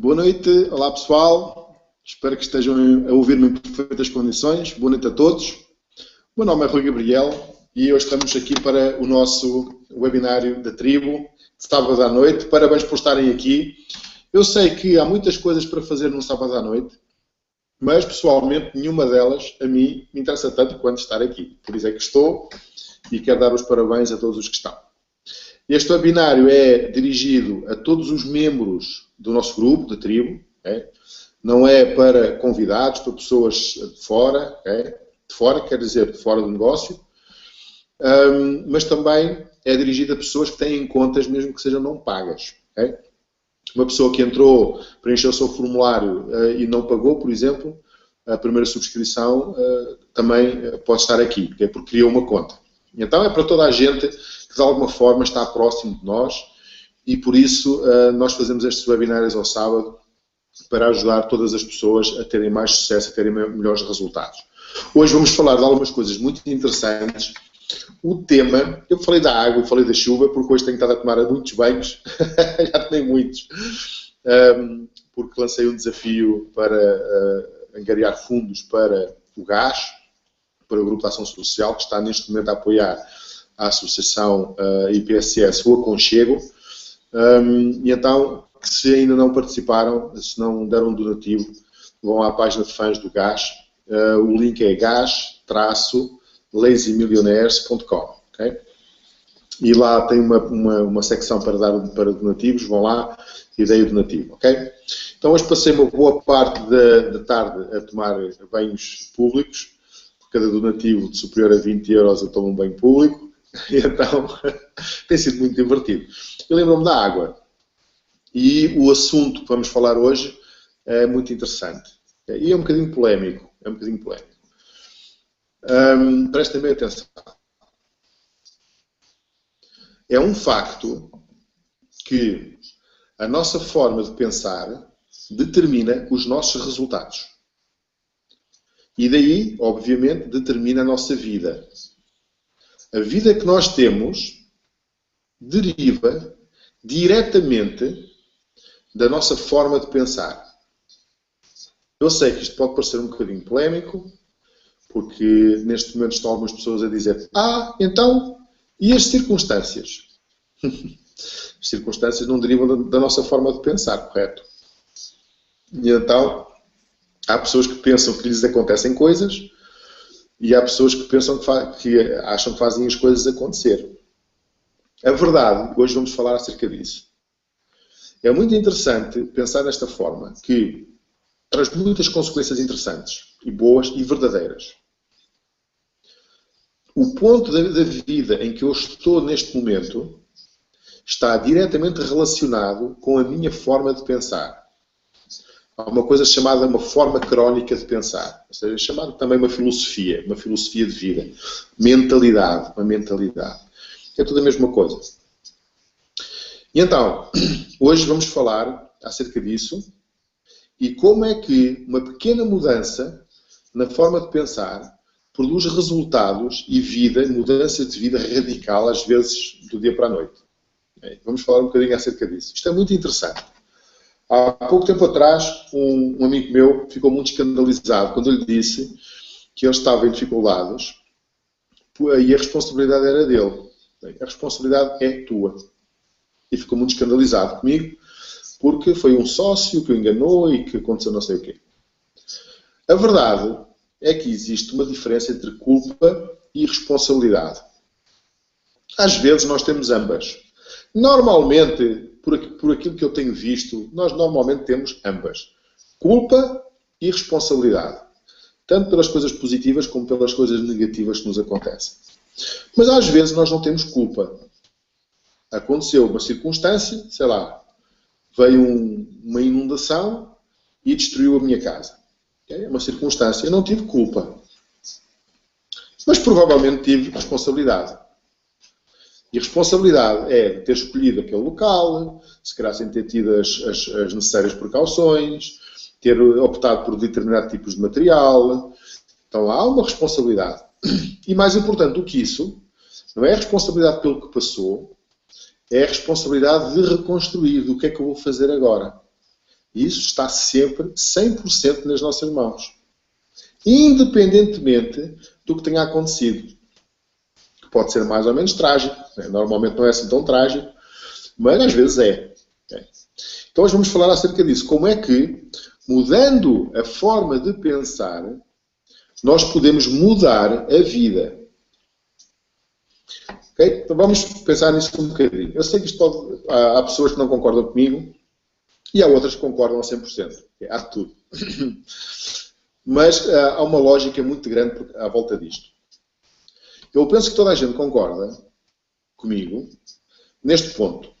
Boa noite, olá pessoal, espero que estejam a ouvir-me em perfeitas condições. Boa noite a todos. O meu nome é Rui Gabriel e hoje estamos aqui para o nosso webinário da tribo, de sábado à noite. Parabéns por estarem aqui. Eu sei que há muitas coisas para fazer no sábado à noite, mas pessoalmente nenhuma delas a mim me interessa tanto quanto estar aqui. Por isso é que estou e quero dar os parabéns a todos os que estão. Este webinário é dirigido a todos os membros do nosso grupo, da tribo. Não é para convidados, para pessoas de fora. De fora, quer dizer, de fora do negócio. Mas também é dirigido a pessoas que têm contas, mesmo que sejam não pagas. Uma pessoa que entrou, preencheu o seu formulário e não pagou, por exemplo, a primeira subscrição, também pode estar aqui, porque criou uma conta. Então é para toda a gente que de alguma forma está próximo de nós e por isso nós fazemos estes webinários ao sábado para ajudar todas as pessoas a terem mais sucesso, a terem melhores resultados. Hoje vamos falar de algumas coisas muito interessantes. O tema, eu falei da água e falei da chuva, porque hoje tenho estado a tomar muitos banhos, já tomei muitos, porque lancei um desafio para angariar fundos para o gás, para o Grupo de Ação Social, que está neste momento a apoiar a Associação IPSS O Aconchego. E então, se ainda não participaram, se não deram um donativo, vão à página de fãs do gás. O link é gas-lazymillionaires.com. Okay? E lá tem uma secção para donativos, vão lá e deem o donativo. Okay? Então hoje passei uma boa parte da tarde a tomar banhos públicos. Cada donativo de superior a 20 euros eu tomo um banho público, e então tem sido muito divertido. Eu lembro-me da água, e o assunto que vamos falar hoje é muito interessante, e é um bocadinho polémico, prestem bem atenção. É um facto que a nossa forma de pensar determina os nossos resultados. E daí, obviamente, determina a nossa vida. A vida que nós temos deriva diretamente da nossa forma de pensar. Eu sei que isto pode parecer um bocadinho polémico, porque neste momento estão algumas pessoas a dizer: então, e as circunstâncias? As circunstâncias não derivam da nossa forma de pensar, correto? E então, há pessoas que pensam que lhes acontecem coisas e há pessoas que pensam que acham que fazem as coisas acontecer. A verdade, hoje vamos falar acerca disso. É muito interessante pensar desta forma, que traz muitas consequências interessantes e boas e verdadeiras. O ponto da vida em que eu estou neste momento está diretamente relacionado com a minha forma de pensar. Há uma coisa chamada uma forma crónica de pensar, ou seja, chamada também uma filosofia de vida, uma mentalidade. É tudo a mesma coisa. E então, hoje vamos falar acerca disso e como é que uma pequena mudança na forma de pensar produz resultados e mudança de vida radical, às vezes do dia para a noite. Vamos falar um bocadinho acerca disso. Isto é muito interessante. Há pouco tempo atrás, um amigo meu ficou muito escandalizado quando eu lhe disse que ele estava em dificuldades e a responsabilidade era dele. A responsabilidade é tua. E ficou muito escandalizado comigo porque foi um sócio que o enganou e que aconteceu não sei o quê. A verdade é que existe uma diferença entre culpa e responsabilidade. Às vezes nós temos ambas. Normalmente, por aquilo que eu tenho visto, nós normalmente temos ambas. Culpa e responsabilidade. Tanto pelas coisas positivas como pelas coisas negativas que nos acontecem. Mas às vezes nós não temos culpa. Aconteceu uma circunstância, sei lá, veio uma inundação e destruiu a minha casa. É uma circunstância. Eu não tive culpa. Mas provavelmente tive responsabilidade. E a responsabilidade é ter escolhido aquele local, se calhar sem ter tido as necessárias precauções, ter optado por determinado tipos de material. Então há uma responsabilidade. E mais importante do que isso, não é a responsabilidade pelo que passou, é a responsabilidade de reconstruir, do que é que eu vou fazer agora. E isso está sempre 100% nas nossas mãos. Independentemente do que tenha acontecido. Que pode ser mais ou menos trágico. Normalmente não é assim tão trágico, mas às vezes é. Então hoje vamos falar acerca disso. Como é que, mudando a forma de pensar, nós podemos mudar a vida. Okay? Então vamos pensar nisso um bocadinho. Eu sei que há pessoas que não concordam comigo e há outras que concordam a 100%. Há tudo. Mas há uma lógica muito grande à volta disto. Eu penso que toda a gente concorda comigo neste ponto.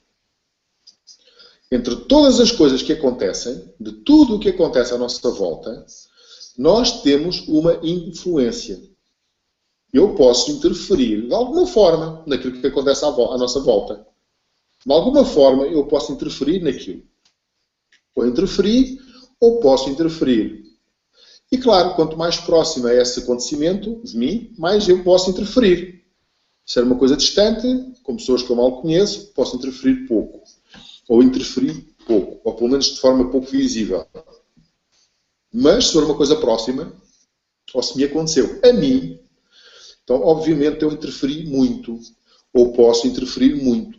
Entre todas as coisas que acontecem, de tudo o que acontece à nossa volta, nós temos uma influência. Eu posso interferir de alguma forma naquilo que acontece à nossa volta. De alguma forma eu posso interferir naquilo. Ou interferir, ou posso interferir. E claro, quanto mais próximo é esse acontecimento de mim, mais eu posso interferir. Se é uma coisa distante, com pessoas que eu mal conheço, posso interferir pouco. Ou interferir pouco. Ou pelo menos de forma pouco visível. Mas se for uma coisa próxima, ou se me aconteceu a mim, então obviamente eu interferi muito. Ou posso interferir muito.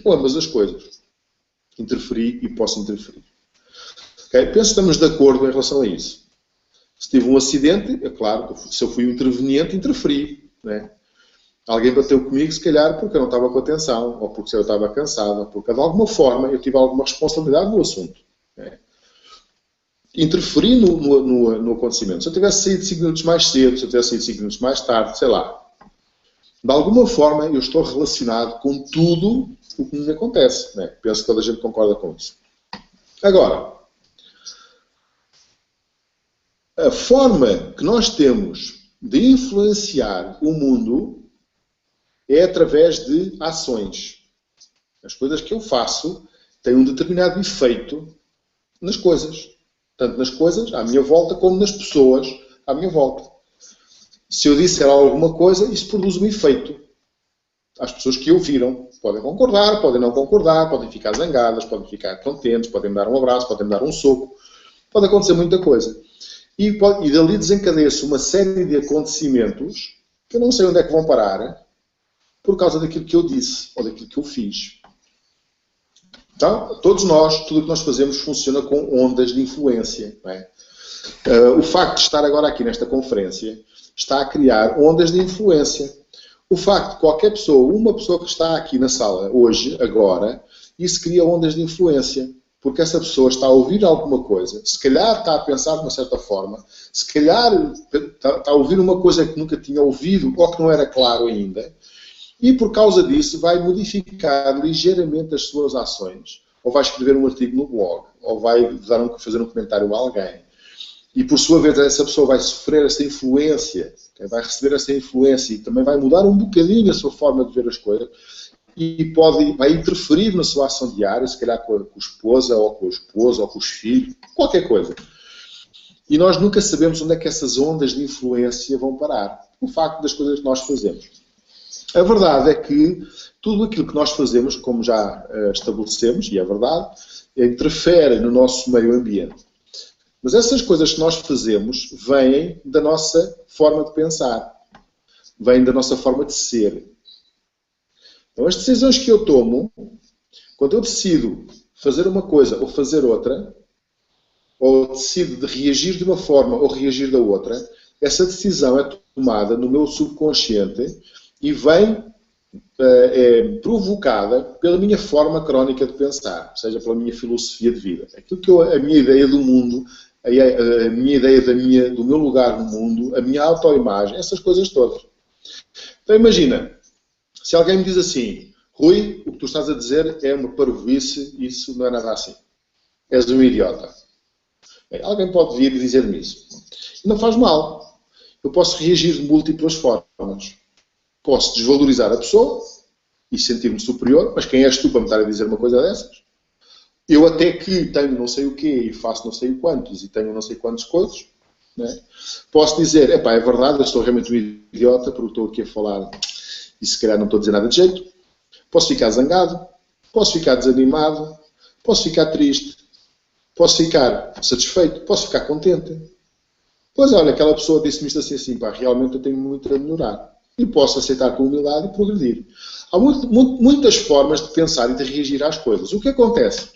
Ou ambas as coisas. Interferir e posso interferir. Okay? Penso que estamos de acordo em relação a isso. Se tive um acidente, é claro, se eu fui um interveniente, interferi. Né? Alguém bateu comigo, se calhar, porque eu não estava com atenção, ou porque eu estava cansado, ou porque de alguma forma eu tive alguma responsabilidade no assunto. Né? Interferi no acontecimento. Se eu tivesse saído 5 minutos mais cedo, se eu tivesse saído 5 minutos mais tarde, sei lá. De alguma forma eu estou relacionado com tudo o que me acontece. Né? Penso que toda a gente concorda com isso. Agora, a forma que nós temos de influenciar o mundo é através de ações. As coisas que eu faço têm um determinado efeito nas coisas. Tanto nas coisas à minha volta, como nas pessoas à minha volta. Se eu disser alguma coisa, isso produz um efeito. Às pessoas que ouviram. Podem concordar, podem não concordar, podem ficar zangadas, podem ficar contentes, podem me dar um abraço, podem me dar um soco. Pode acontecer muita coisa. E dali desencadeia-se uma série de acontecimentos que eu não sei onde é que vão parar por causa daquilo que eu disse ou daquilo que eu fiz. Então, todos nós, tudo o que nós fazemos funciona com ondas de influência. Não é? O facto de estar agora aqui nesta conferência está a criar ondas de influência. O facto de qualquer pessoa, uma pessoa que está aqui na sala hoje, agora, isso cria ondas de influência. Porque essa pessoa está a ouvir alguma coisa, se calhar está a pensar de uma certa forma, se calhar está a ouvir uma coisa que nunca tinha ouvido ou que não era claro ainda, e por causa disso vai modificar ligeiramente as suas ações, ou vai escrever um artigo no blog, ou vai fazer um comentário a alguém. E por sua vez essa pessoa vai sofrer essa influência, vai receber essa influência e também vai mudar um bocadinho a sua forma de ver as coisas, e vai interferir na sua ação diária, se calhar com a esposa, ou com o esposo, ou com os filhos, qualquer coisa. E nós nunca sabemos onde é que essas ondas de influência vão parar. O facto das coisas que nós fazemos. A verdade é que tudo aquilo que nós fazemos, como já estabelecemos, e é verdade, interfere no nosso meio ambiente. Mas essas coisas que nós fazemos vêm da nossa forma de pensar. Vêm da nossa forma de ser. Então, as decisões que eu tomo, quando eu decido fazer uma coisa ou fazer outra, ou decido de reagir de uma forma ou reagir da outra, essa decisão é tomada no meu subconsciente e vem provocada pela minha forma crónica de pensar, ou seja, pela minha filosofia de vida. Aquilo que a minha ideia do mundo, a minha ideia do meu lugar no mundo, a minha autoimagem, essas coisas todas. Então imagina, se alguém me diz assim, Rui, o que tu estás a dizer é uma parvoíce, isso não é nada assim. És um idiota. Bem, alguém pode vir e dizer-me isso. E não faz mal. Eu posso reagir de múltiplas formas. Posso desvalorizar a pessoa e sentir-me superior, mas quem és tu para me estar a dizer uma coisa dessas? Eu até que tenho não sei o quê e faço não sei quantos e tenho não sei quantas coisas, né? Posso dizer, epá, é verdade, eu estou realmente um idiota porque estou aqui a falar e se calhar não estou a dizer nada de jeito. Posso ficar zangado, posso ficar desanimado, posso ficar triste, Posso ficar satisfeito, posso ficar contente. Pois olha, aquela pessoa disse-me isto assim, pá, realmente eu tenho muito a melhorar. E posso aceitar com humildade e progredir. Há muitas formas de pensar e de reagir às coisas. O que acontece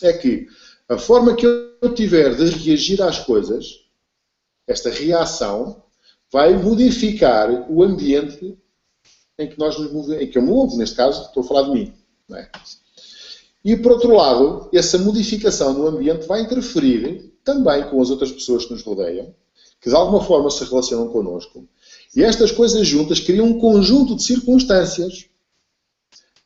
é que a forma que eu tiver de reagir às coisas, esta reação, vai modificar o ambiente em que nós nos movemos, em que eu me movo, neste caso, estou a falar de mim. Não é? E, por outro lado, essa modificação no ambiente vai interferir também com as outras pessoas que nos rodeiam, que de alguma forma se relacionam connosco. E estas coisas juntas criam um conjunto de circunstâncias.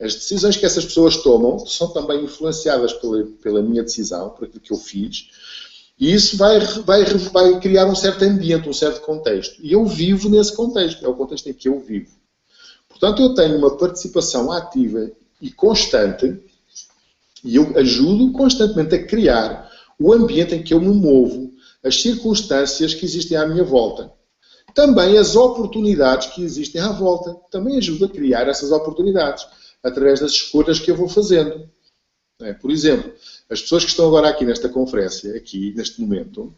As decisões que essas pessoas tomam são também influenciadas pela minha decisão, por aquilo que eu fiz, e isso vai criar um certo ambiente, um certo contexto. E eu vivo nesse contexto, é o contexto em que eu vivo. Portanto, eu tenho uma participação ativa e constante, e eu ajudo constantemente a criar o ambiente em que eu me movo, as circunstâncias que existem à minha volta. Também as oportunidades que existem à volta. Também ajudo a criar essas oportunidades, através das escolhas que eu vou fazendo. Por exemplo, as pessoas que estão agora aqui nesta conferência, aqui, neste momento,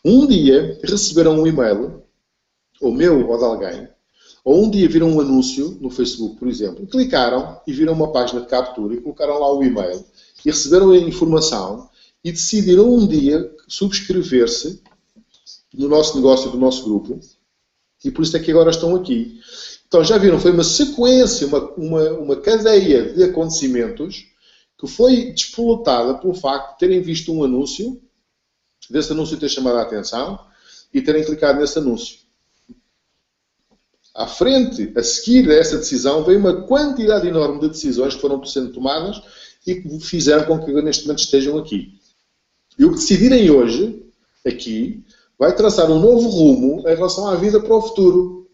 um dia receberam um e-mail, ou meu ou de alguém, ou um dia viram um anúncio no Facebook, por exemplo, clicaram e viram uma página de captura e colocaram lá o e-mail e receberam a informação e decidiram um dia subscrever-se no nosso negócio, do nosso grupo, e por isso é que agora estão aqui. Então já viram, foi uma sequência, uma cadeia de acontecimentos que foi despolutada pelo facto de terem visto um anúncio, desse anúncio ter chamado a atenção e terem clicado nesse anúncio. À frente, a seguir a essa decisão, veio uma quantidade enorme de decisões que foram sendo tomadas e que fizeram com que neste momento estejam aqui. E o que decidirem hoje, aqui, vai traçar um novo rumo em relação à vida para o futuro.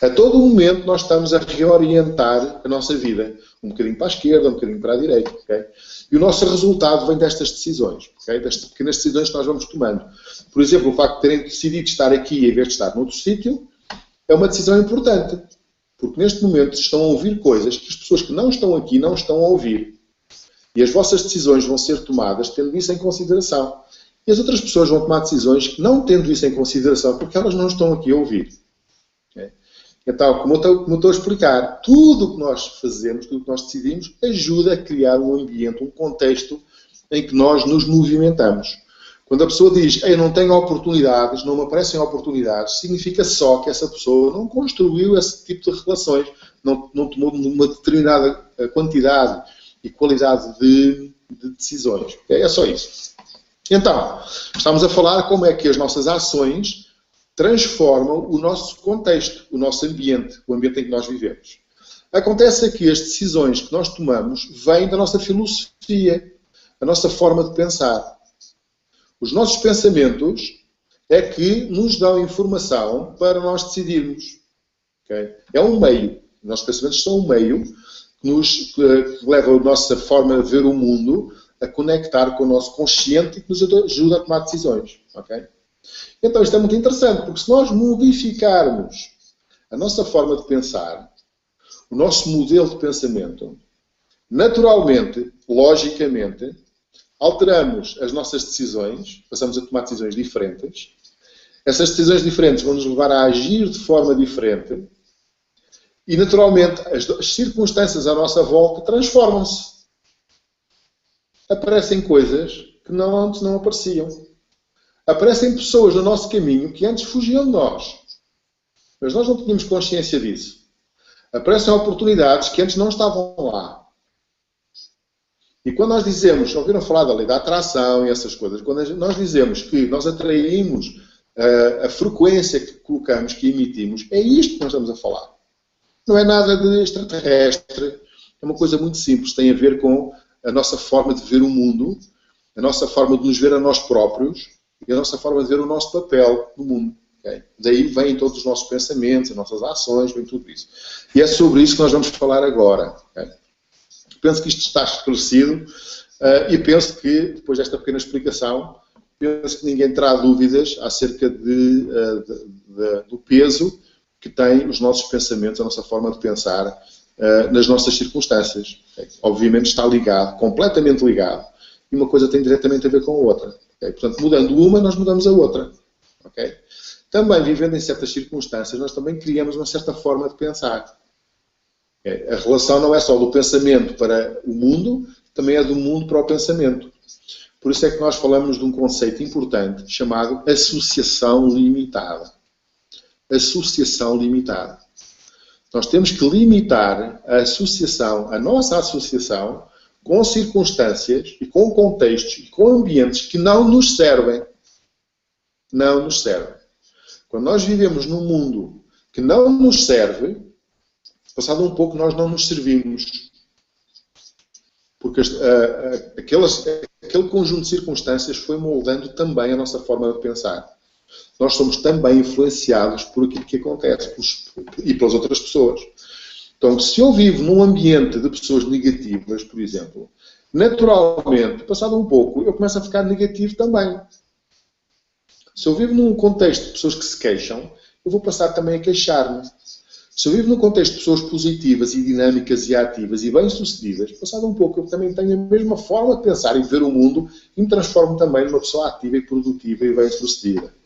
A todo momento nós estamos a reorientar a nossa vida. Um bocadinho para a esquerda, um bocadinho para a direita. Okay? E o nosso resultado vem destas decisões. Okay? Destas pequenas decisões que nós vamos tomando. Por exemplo, o facto de terem decidido estar aqui em vez de estar noutro sítio, é uma decisão importante. Porque neste momento estão a ouvir coisas que as pessoas que não estão aqui não estão a ouvir. E as vossas decisões vão ser tomadas tendo isso em consideração. E as outras pessoas vão tomar decisões não tendo isso em consideração, porque elas não estão aqui a ouvir. Okay? Então, como eu estou a explicar, tudo o que nós fazemos, tudo o que nós decidimos, ajuda a criar um ambiente, um contexto em que nós nos movimentamos. Quando a pessoa diz, eu não tenho oportunidades, não me aparecem oportunidades, significa só que essa pessoa não construiu esse tipo de relações, não tomou uma determinada quantidade e qualidade de decisões. É só isso. Então, estamos a falar como é que as nossas ações transformam o nosso contexto, o nosso ambiente, o ambiente em que nós vivemos. Acontece é que as decisões que nós tomamos vêm da nossa filosofia, a nossa forma de pensar. Os nossos pensamentos é que nos dão informação para nós decidirmos. Okay? É um meio. Os nossos pensamentos são um meio que leva a nossa forma de ver o mundo a conectar com o nosso consciente e que nos ajuda a tomar decisões. Okay? Então isto é muito interessante, porque se nós modificarmos a nossa forma de pensar, o nosso modelo de pensamento, naturalmente, logicamente, alteramos as nossas decisões, passamos a tomar decisões diferentes. Essas decisões diferentes vão nos levar a agir de forma diferente e, naturalmente, as circunstâncias à nossa volta transformam-se. Aparecem coisas que antes não apareciam. Aparecem pessoas no nosso caminho que antes fugiam de nós. Mas nós não tínhamos consciência disso. Aparecem oportunidades que antes não estavam lá. E quando nós dizemos, ouviram falar da lei da atração e essas coisas, quando nós dizemos que nós atraímos a frequência que colocamos, que emitimos, é isto que nós estamos a falar. Não é nada de extraterrestre, é uma coisa muito simples, tem a ver com a nossa forma de ver o mundo, a nossa forma de nos ver a nós próprios e a nossa forma de ver o nosso papel no mundo. Okay? Daí vêm todos os nossos pensamentos, as nossas ações, vem tudo isso. E é sobre isso que nós vamos falar agora. Okay? Penso que isto está esclarecido e penso que, depois desta pequena explicação, penso que ninguém terá dúvidas acerca do peso que têm os nossos pensamentos, a nossa forma de pensar nas nossas circunstâncias. Okay? Obviamente está ligado, completamente ligado, e uma coisa tem diretamente a ver com a outra. Okay? Portanto, mudando uma, nós mudamos a outra. Okay? Também, vivendo em certas circunstâncias, nós também criamos uma certa forma de pensar. Okay? A relação não é só do pensamento para o mundo, também é do mundo para o pensamento. Por isso é que nós falamos de um conceito importante chamado associação limitada. Associação limitada. Nós temos que limitar a associação, a nossa associação, com circunstâncias e com contextos e com ambientes que não nos servem. Não nos servem. Quando nós vivemos num mundo que não nos serve, passado um pouco nós não nos servimos. Porque aquele conjunto de circunstâncias foi moldando também a nossa forma de pensar. Nós somos também influenciados por aquilo que acontece e pelas outras pessoas. Então, se eu vivo num ambiente de pessoas negativas, por exemplo, naturalmente, passado um pouco, eu começo a ficar negativo também. Se eu vivo num contexto de pessoas que se queixam, eu vou passar também a queixar-me. Se eu vivo num contexto de pessoas positivas e dinâmicas e ativas e bem-sucedidas, passado um pouco, eu também tenho a mesma forma de pensar e de ver o mundo e me transformo também numa pessoa ativa e produtiva e bem-sucedida.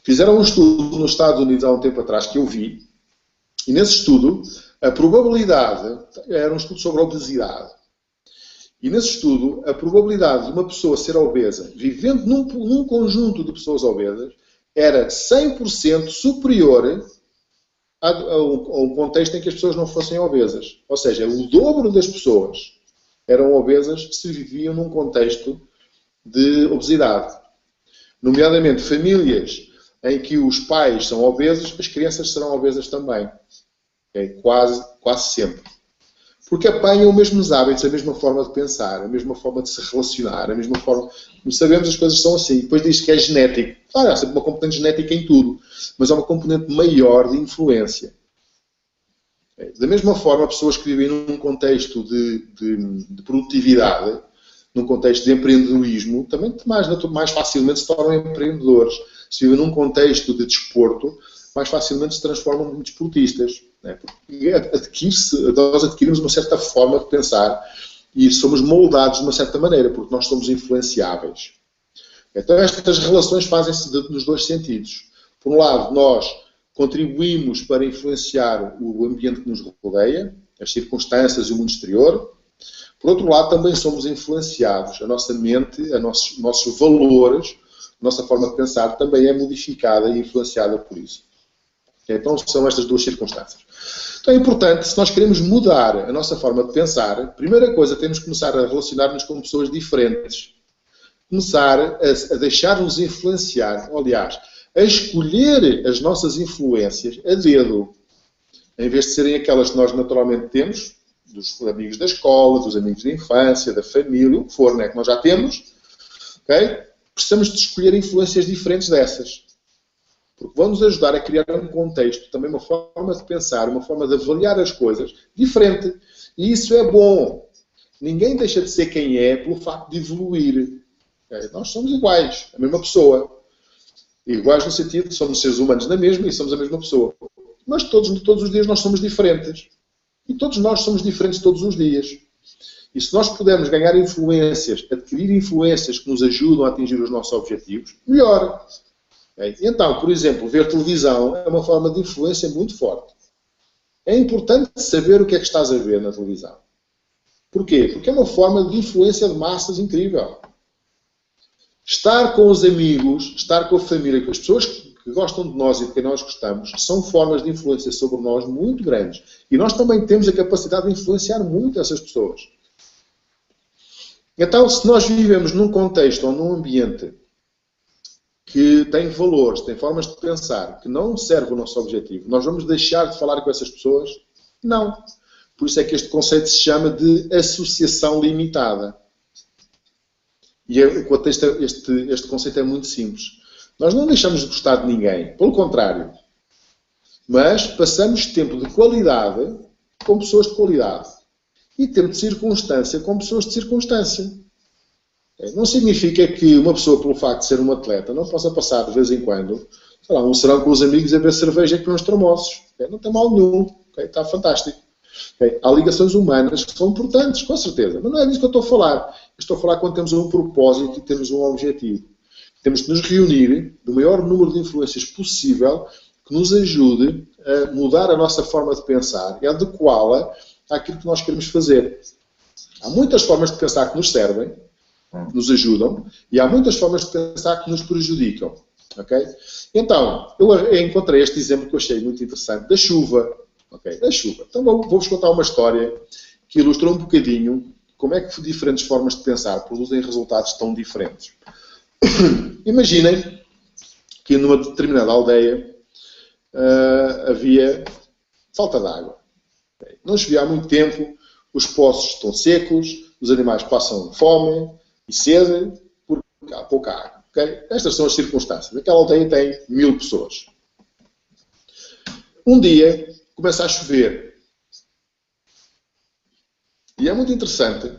Fizeram um estudo nos Estados Unidos há um tempo atrás que eu vi, e nesse estudo, a probabilidade, era um estudo sobre a obesidade, e nesse estudo, a probabilidade de uma pessoa ser obesa, vivendo num conjunto de pessoas obesas, era 100% superior a um contexto em que as pessoas não fossem obesas. Ou seja, o dobro das pessoas eram obesas se viviam num contexto de obesidade. Nomeadamente, famílias em que os pais são obesos, as crianças serão obesas também. Okay? Quase sempre. Porque apanham os mesmos hábitos, a mesma forma de pensar, a mesma forma de se relacionar, a mesma forma... Como sabemos, as coisas são assim. Depois diz que é genético. Claro, há sempre uma componente genética em tudo, mas há uma componente maior de influência. Okay? Da mesma forma, pessoas que vivem num contexto de produtividade, num contexto de empreendedorismo, também mais facilmente se tornam empreendedores. Se vivem num contexto de desporto, mais facilmente se transformam em desportistas. Né? Porque nós adquirimos uma certa forma de pensar e somos moldados de uma certa maneira, porque nós somos influenciáveis. Então estas relações fazem-se nos dois sentidos. Por um lado, nós contribuímos para influenciar o ambiente que nos rodeia, as circunstâncias e o mundo exterior. Por outro lado, também somos influenciados. A nossa mente, nossos valores, a nossa forma de pensar também é modificada e influenciada por isso. Então são estas duas circunstâncias. Então é importante, se nós queremos mudar a nossa forma de pensar, a primeira coisa, temos que começar a relacionar-nos com pessoas diferentes. Começar a deixar-nos influenciar, aliás, a escolher as nossas influências a dedo. Em vez de serem aquelas que nós naturalmente temos, dos amigos da escola, dos amigos da infância, da família, o que for, né, que nós já temos, okay? Precisamos de escolher influências diferentes dessas. Porque vão nos ajudar a criar um contexto, também uma forma de pensar, uma forma de avaliar as coisas diferente. E isso é bom. Ninguém deixa de ser quem é pelo facto de evoluir. Okay? Nós somos iguais, a mesma pessoa. Iguais no sentido de somos seres humanos na mesma e somos a mesma pessoa. Mas todos os dias nós somos diferentes. E todos nós somos diferentes todos os dias. E se nós pudermos ganhar influências, adquirir influências que nos ajudam a atingir os nossos objetivos, melhor. Então, por exemplo, ver televisão é uma forma de influência muito forte. É importante saber o que é que estás a ver na televisão. Porquê? Porque é uma forma de influência de massas incrível. Estar com os amigos, estar com a família, com as pessoas que gostam de nós e de quem nós gostamos, são formas de influência sobre nós muito grandes. E nós também temos a capacidade de influenciar muito essas pessoas. Então, se nós vivemos num contexto ou num ambiente que tem valores, tem formas de pensar, que não serve o nosso objetivo, nós vamos deixar de falar com essas pessoas? Não. Por isso é que este conceito se chama de associação limitada. E este conceito é muito simples. Nós não deixamos de gostar de ninguém, pelo contrário. Mas passamos tempo de qualidade com pessoas de qualidade. E tempo de circunstância com pessoas de circunstância. Não significa que uma pessoa, pelo facto de ser um atleta, não possa passar de vez em quando, sei lá, um serão com os amigos a beber cerveja com uns termossos. Não tem mal nenhum. Está fantástico. Okay? Há ligações humanas que são importantes, com certeza, mas não é disso que eu estou a falar. Eu estou a falar quando temos um propósito e temos um objetivo. Temos de nos reunir do maior número de influências possível que nos ajude a mudar a nossa forma de pensar e adequá-la àquilo que nós queremos fazer. Há muitas formas de pensar que nos servem, que nos ajudam, e há muitas formas de pensar que nos prejudicam. Okay? Então, eu encontrei este exemplo que eu achei muito interessante, da chuva. Okay? Da chuva. Então, vou-vos contar uma história que ilustra um bocadinho como é que diferentes formas de pensar produzem resultados tão diferentes. Imaginem que numa determinada aldeia havia falta de água. Okay? Não chovia há muito tempo, os poços estão secos, os animais passam fome e sede porque há pouca água. Okay? Estas são as circunstâncias. Aquela aldeia tem 1000 pessoas. Um dia começa a chover. E é muito interessante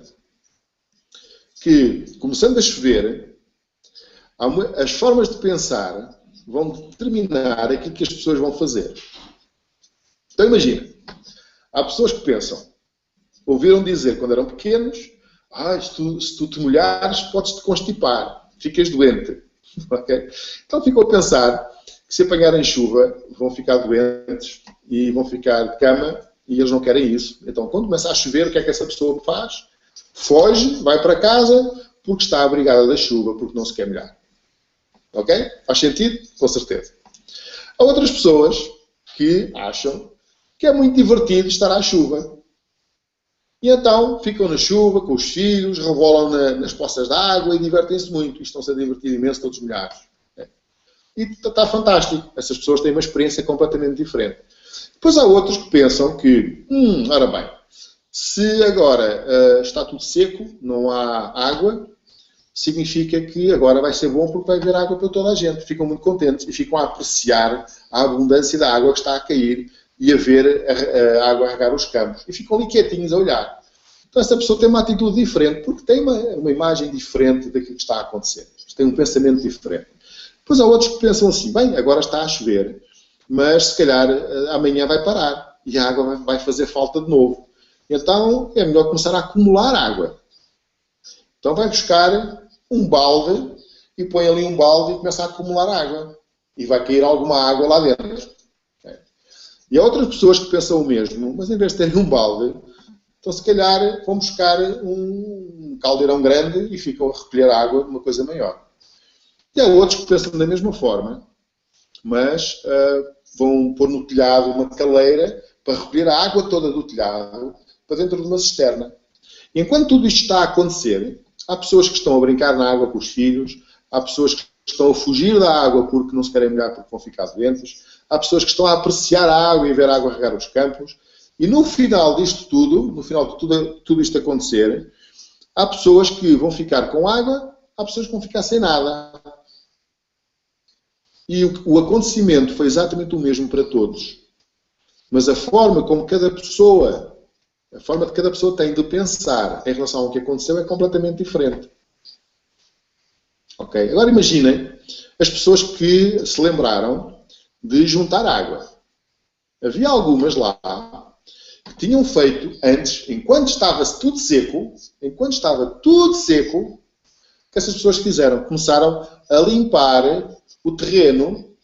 que, começando a chover, as formas de pensar vão determinar aquilo que as pessoas vão fazer. Então imagina, há pessoas que pensam, ouviram dizer quando eram pequenos, se tu te molhares, podes-te constipar, ficas doente. Okay? Então ficam a pensar que se apanharem chuva, vão ficar doentes e vão ficar de cama e eles não querem isso. Então quando começa a chover, o que é que essa pessoa faz? Foge, vai para casa, porque está abrigada da chuva, porque não se quer molhar. Ok? Faz sentido? Com certeza. Há outras pessoas que acham que é muito divertido estar à chuva. E então ficam na chuva com os filhos, rebolam nas poças de água e divertem-se muito. E estão-se a divertir imenso, todos molhados. E está fantástico. Essas pessoas têm uma experiência completamente diferente. Depois há outros que pensam que, ora bem, se agora está tudo seco, não há água, significa que agora vai ser bom porque vai haver água para toda a gente. Ficam muito contentes e ficam a apreciar a abundância da água que está a cair e a ver a água a regar os campos. E ficam ali quietinhos a olhar. Então essa pessoa tem uma atitude diferente porque tem uma imagem diferente daquilo que está a acontecer. Tem um pensamento diferente. Depois há outros que pensam assim, bem, agora está a chover, mas se calhar amanhã vai parar e a água vai fazer falta de novo. Então é melhor começar a acumular água. Então vai buscar um balde e põe ali um balde e começa a acumular água. E vai cair alguma água lá dentro. Okay? E há outras pessoas que pensam o mesmo, mas em vez de terem um balde, então se calhar vão buscar um caldeirão grande e ficam a recolher água de uma coisa maior. E há outros que pensam da mesma forma, mas vão pôr no telhado uma caleira para recolher a água toda do telhado para dentro de uma cisterna. E enquanto tudo isto está a acontecer, há pessoas que estão a brincar na água com os filhos, há pessoas que estão a fugir da água porque não se querem molhar porque vão ficar doentes, há pessoas que estão a apreciar a água e ver a água regar os campos, e no final disto tudo, no final de tudo isto acontecer, há pessoas que vão ficar com água, há pessoas que vão ficar sem nada. E o acontecimento foi exatamente o mesmo para todos. Mas a forma como cada pessoa, a forma que cada pessoa tem de pensar em relação ao que aconteceu é completamente diferente. Ok? Agora imaginem as pessoas que se lembraram de juntar água. Havia algumas lá que tinham feito antes, enquanto estava tudo seco, que essas pessoas fizeram? Começaram a limpar o terreno,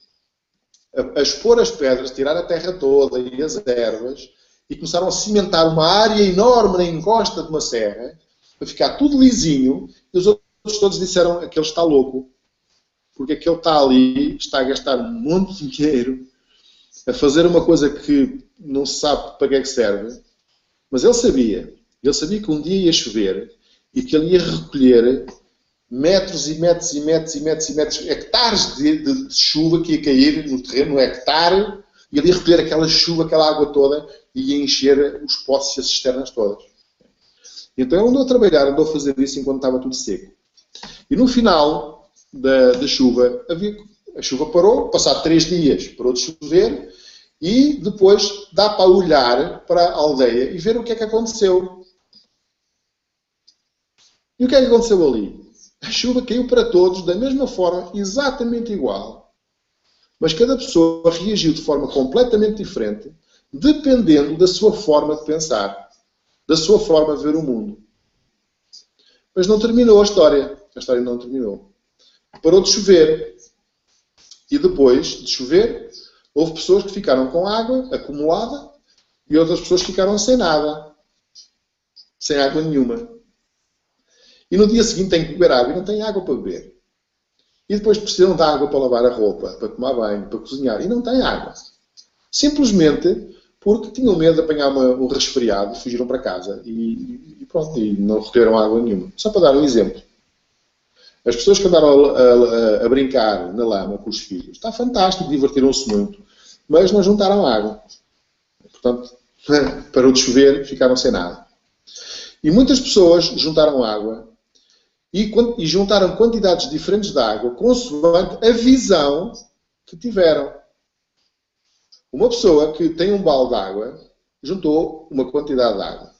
a expor as pedras, tirar a terra toda e as ervas, e começaram a cimentar uma área enorme na encosta de uma serra, para ficar tudo lisinho, e os outros todos disseram, aquele está louco, porque aquele está ali, está a gastar um monte de dinheiro, a fazer uma coisa que não se sabe para que é que serve, mas ele sabia que um dia ia chover, e que ele ia recolher metros e metros e metros e metros e metros, hectares de chuva que ia cair no terreno, um hectare, e ele ia recolher aquela chuva, aquela água toda, e ia encher os poços e as cisternas todas. Então ele andou a trabalhar, andou a fazer isso enquanto estava tudo seco. E no final da chuva, a chuva parou, passado 3 dias parou de chover, e depois dá para olhar para a aldeia e ver o que é que aconteceu. E o que é que aconteceu ali? A chuva caiu para todos da mesma forma, exatamente igual. Mas cada pessoa reagiu de forma completamente diferente, dependendo da sua forma de pensar, da sua forma de ver o mundo. Mas não terminou a história. A história não terminou. Parou de chover. E depois de chover, houve pessoas que ficaram com água acumulada e outras pessoas que ficaram sem nada. Sem água nenhuma. E no dia seguinte têm que beber água e não têm água para beber. E depois precisam de água para lavar a roupa, para tomar banho, para cozinhar. E não têm água. Simplesmente porque tinham medo de apanhar um resfriado e fugiram para casa. E pronto, e não recolheram água nenhuma. Só para dar um exemplo. As pessoas que andaram a brincar na lama com os filhos, está fantástico, divertiram-se muito, mas não juntaram água. Portanto, parou de chover, ficaram sem nada. E muitas pessoas juntaram água e juntaram quantidades diferentes de água consoante a visão que tiveram. Uma pessoa que tem um balde de água juntou uma quantidade de água.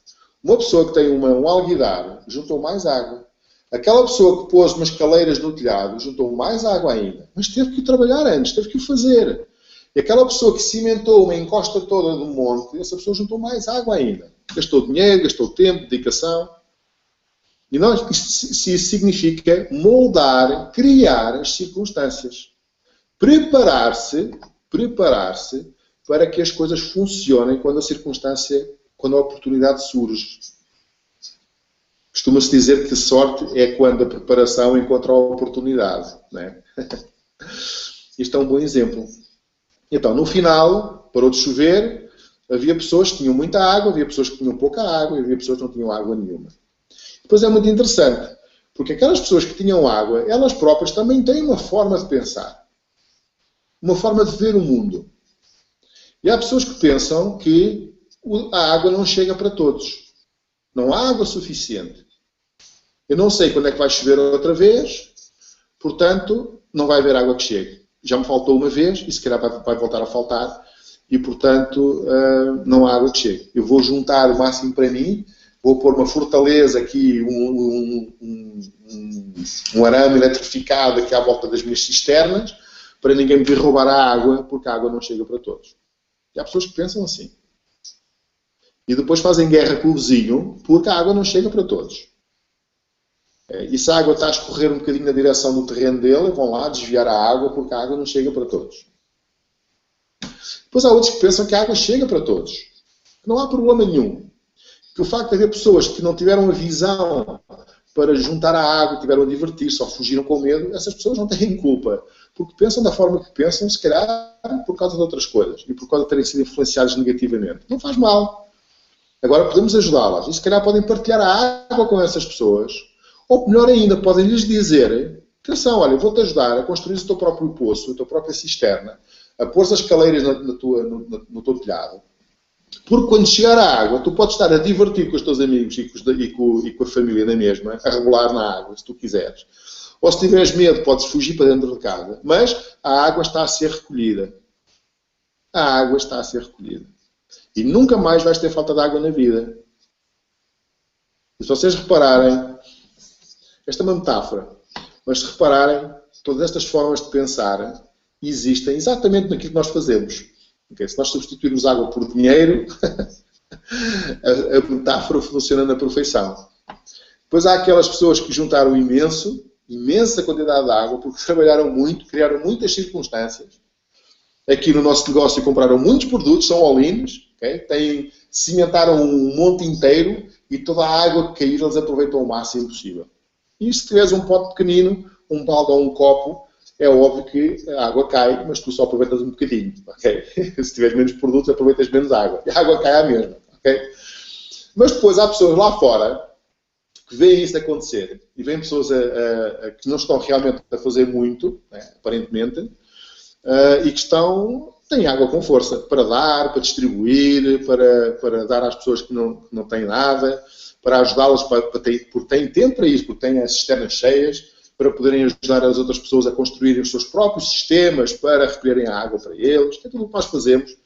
Uma pessoa que tem um alguidar juntou mais água. Aquela pessoa que pôs umas caleiras no telhado juntou mais água ainda. Mas teve que o trabalhar antes, teve que o fazer. E aquela pessoa que cimentou uma encosta toda do monte, essa pessoa juntou mais água ainda. Gastou dinheiro, gastou tempo, dedicação. E isso significa moldar, criar as circunstâncias. Preparar-se para que as coisas funcionem quando a oportunidade surge. Costuma-se dizer que sorte é quando a preparação encontra a oportunidade. Não é? Isto é um bom exemplo. Então, no final, parou de chover, havia pessoas que tinham muita água, havia pessoas que tinham pouca água e havia pessoas que não tinham água nenhuma. Depois é muito interessante, porque aquelas pessoas que tinham água, elas próprias também têm uma forma de pensar. Uma forma de ver o mundo. E há pessoas que pensam que a água não chega para todos. Não há água suficiente. Eu não sei quando é que vai chover outra vez, portanto, não vai haver água que chegue. Já me faltou uma vez e se calhar vai voltar a faltar e, portanto, não há água que chegue. Eu vou juntar o máximo para mim, vou pôr uma fortaleza aqui, um arame eletrificado aqui à volta das minhas cisternas, para ninguém me vir roubar a água, porque a água não chega para todos. E há pessoas que pensam assim. E depois fazem guerra com o vizinho, porque a água não chega para todos. E se a água está a escorrer um bocadinho na direção do terreno dele, vão lá desviar a água, porque a água não chega para todos. Depois há outros que pensam que a água chega para todos. Que não há problema nenhum. Que o facto de haver pessoas que não tiveram a visão para juntar a água, tiveram a divertir-se ou fugiram com medo, essas pessoas não têm culpa. Porque pensam da forma que pensam, se calhar por causa de outras coisas. E por causa de terem sido influenciados negativamente. Não faz mal. Agora podemos ajudá-las. E se calhar podem partilhar a água com essas pessoas. Ou melhor ainda, podem lhes dizer, atenção, olha, eu vou-te ajudar a construir o teu próprio poço, a tua própria cisterna, a pôr as caleiras no teu telhado. Porque quando chegar a água, tu podes estar a divertir com os teus amigos e com a família na mesma, a rebolar na água, se tu quiseres. Ou se tiveres medo, podes fugir para dentro de casa. Mas a água está a ser recolhida. A água está a ser recolhida. E nunca mais vais ter falta de água na vida. E se vocês repararem, esta é uma metáfora, mas se repararem, todas estas formas de pensar existem exatamente naquilo que nós fazemos. Okay? Se nós substituirmos água por dinheiro, a metáfora funciona na perfeição. Depois há aquelas pessoas que juntaram imensa quantidade de água, porque trabalharam muito, criaram muitas circunstâncias. Aqui no nosso negócio compraram muitos produtos, são all-ins, okay? Cimentaram um monte inteiro e toda a água que cair eles aproveitam o máximo possível. E se tiveres um pote pequenino, um balde ou um copo, é óbvio que a água cai, mas tu só aproveitas um bocadinho. Okay? Se tiveres menos produtos, aproveitas menos água. E a água cai à mesma. Okay? Mas depois há pessoas lá fora que veem isso acontecer. E veem pessoas que não estão realmente a fazer muito, né, aparentemente, e que têm água com força para dar, para distribuir, para dar às pessoas que não têm nada, para ajudá-las, porque têm tempo para isso, porque têm as cisternas cheias, para poderem ajudar as outras pessoas a construírem os seus próprios sistemas para recolherem a água para eles. É tudo o que nós fazemos.